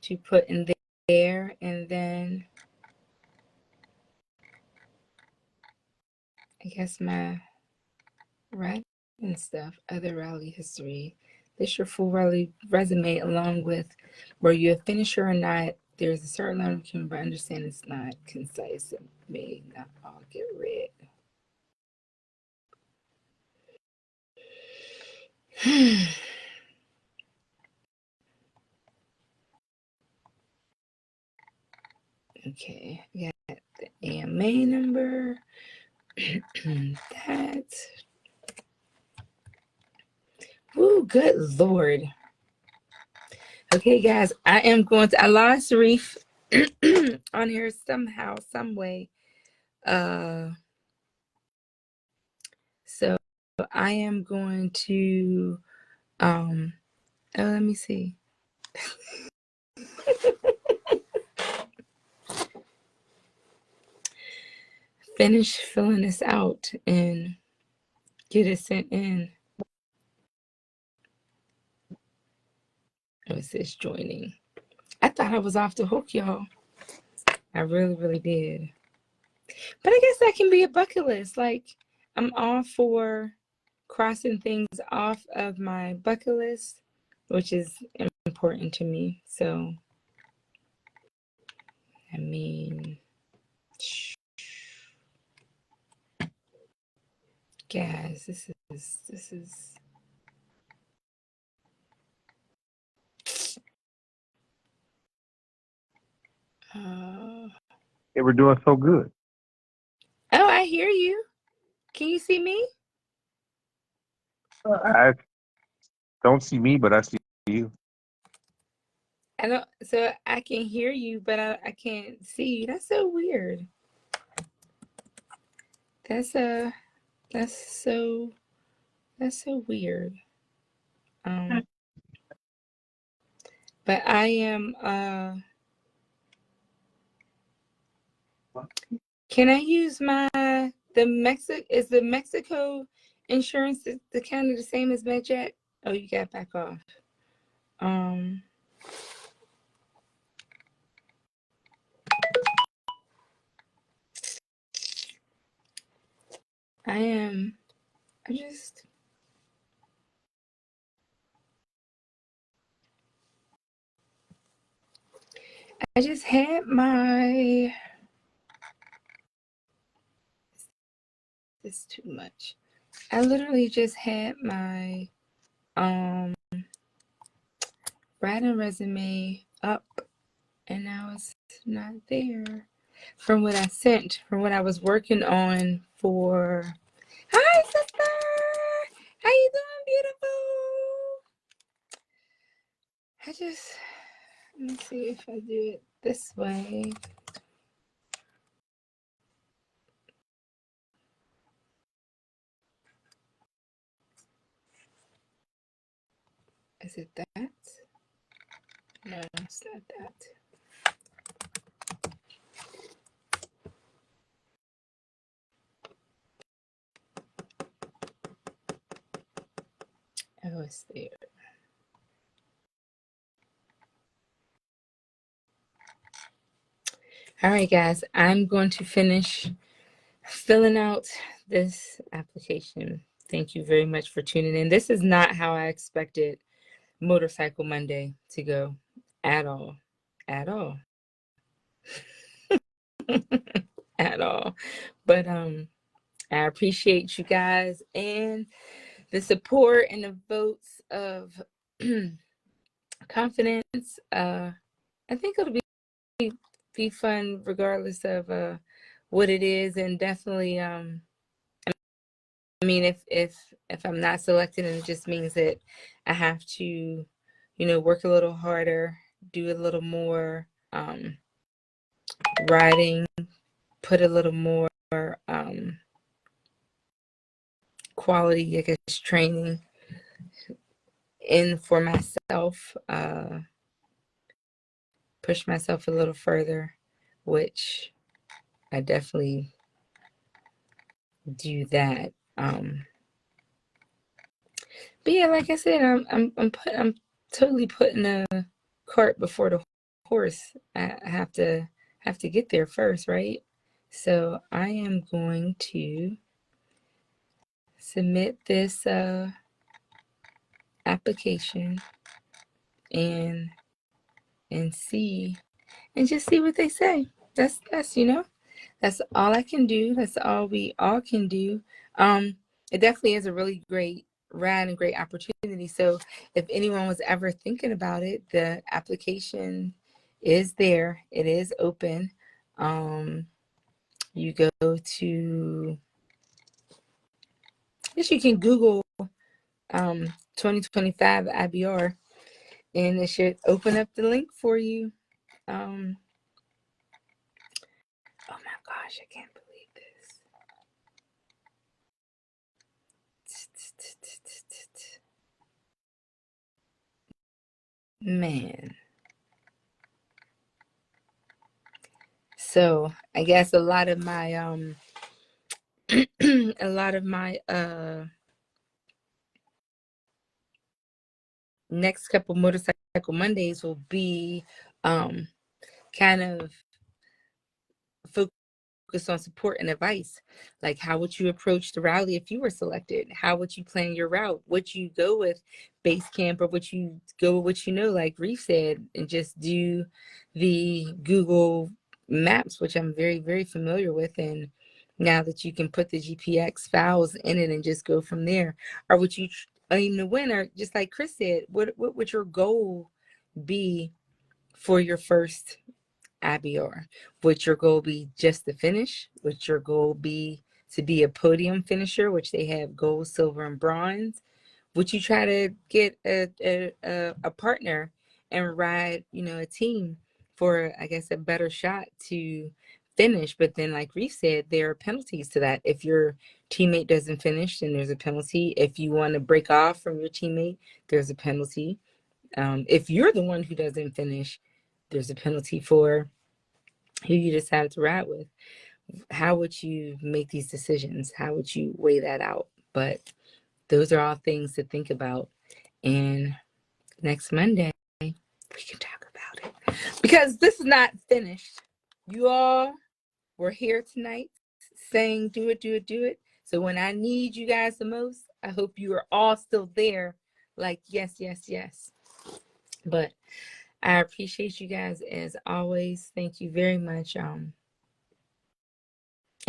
to put in there, and then I guess my riding stuff, other rally history. This your full rally resume, along with were you a finisher or not. There's a certain level of humor, but I understand it's not concise. It may not all get read. Okay, I got the AMA number. That. Ooh, good Lord. Okay, guys, I lost Reef on here somehow, some way. So I am going to, let me see. Finish filling this out and get it sent in. Oh, it says joining. I thought I was off the hook, y'all. I really, really did. But I guess that can be a bucket list. Like, I'm all for crossing things off of my bucket list, which is important to me. So, I mean, guys, this is. They were doing so good. Oh, I hear you. Can you see me? I don't see me, but I see you. I don't. So I can hear you, but I can't see you. That's so weird. That's so weird. But I am. Can I use the Mexico insurance the kind of the same as MedJet? Oh, you got back off. I just had my. This is too much. I literally just had my writing resume up, and now it's not there. From what I was working on for. Hi, sister. How you doing, beautiful? Let me see if I do it this way. Is it that? No, it's not that. Oh, it's there. All right, guys, I'm going to finish filling out this application. Thank you very much for tuning in. This is not how I expected Motorcycle Monday to go at all. At all. At all. But I appreciate you guys and the support and the votes of confidence. I think it'll be fun regardless of what it is, and definitely I mean, if I'm not selected, and it just means that I have to, work a little harder, do a little more writing, put a little more quality, I guess, training in for myself, push myself a little further, which I definitely do that. But yeah, like I said, I'm totally putting the cart before the horse. I have to get there first, right? So I am going to submit this application and see and just see what they say. That's that's all I can do. That's all we all can do. It definitely is a really great ride and great opportunity. So if anyone was ever thinking about it, the application is there. It is open. You go to, I guess you can Google 2025 IBR and it should open up the link for you. Oh my gosh, I can't believe this. Man. So I guess a lot of my next couple motorcycle Mondays will be kind of focused on support and advice. Like, how would you approach the rally if you were selected? How would you plan your route? Would you go with base camp, or would you go with what you know, like Reef said, and just do the Google Maps, which I'm very, very familiar with, and now that you can put the GPX files in it and just go from there? Or would you aim to win? Or just like Chris said, what would your goal be for your first IBR? Would your goal be just to finish? Would your goal be to be a podium finisher, which they have gold, silver, and bronze? Would you try to get a partner and ride, a team for, I guess, a better shot to finish? But then, like Reef said, there are penalties to that. If your teammate doesn't finish, then there's a penalty. If you want to break off from your teammate, there's a penalty. If you're the one who doesn't finish, there's a penalty for who you decided to ride with. How would you make these decisions? How would you weigh that out? But those are all things to think about. And next Monday, we can talk about it. Because this is not finished. You all were here tonight saying, do it, do it, do it. So when I need you guys the most, I hope you are all still there. Like, yes, yes, yes. But I appreciate you guys as always. Thank you very much. And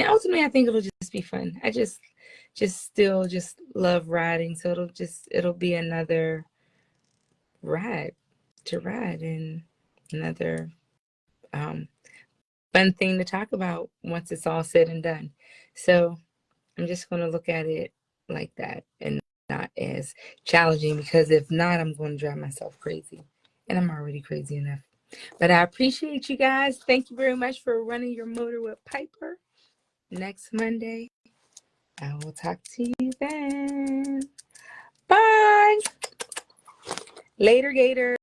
ultimately, I think it'll just be fun. I just still love riding. So it'll be another ride to ride and another fun thing to talk about once it's all said and done. So I'm just going to look at it like that and not as challenging, because if not, I'm going to drive myself crazy. And I'm already crazy enough. But I appreciate you guys. Thank you very much for running your motor with Piper. Next Monday, I will talk to you then. Bye. Later, Gator.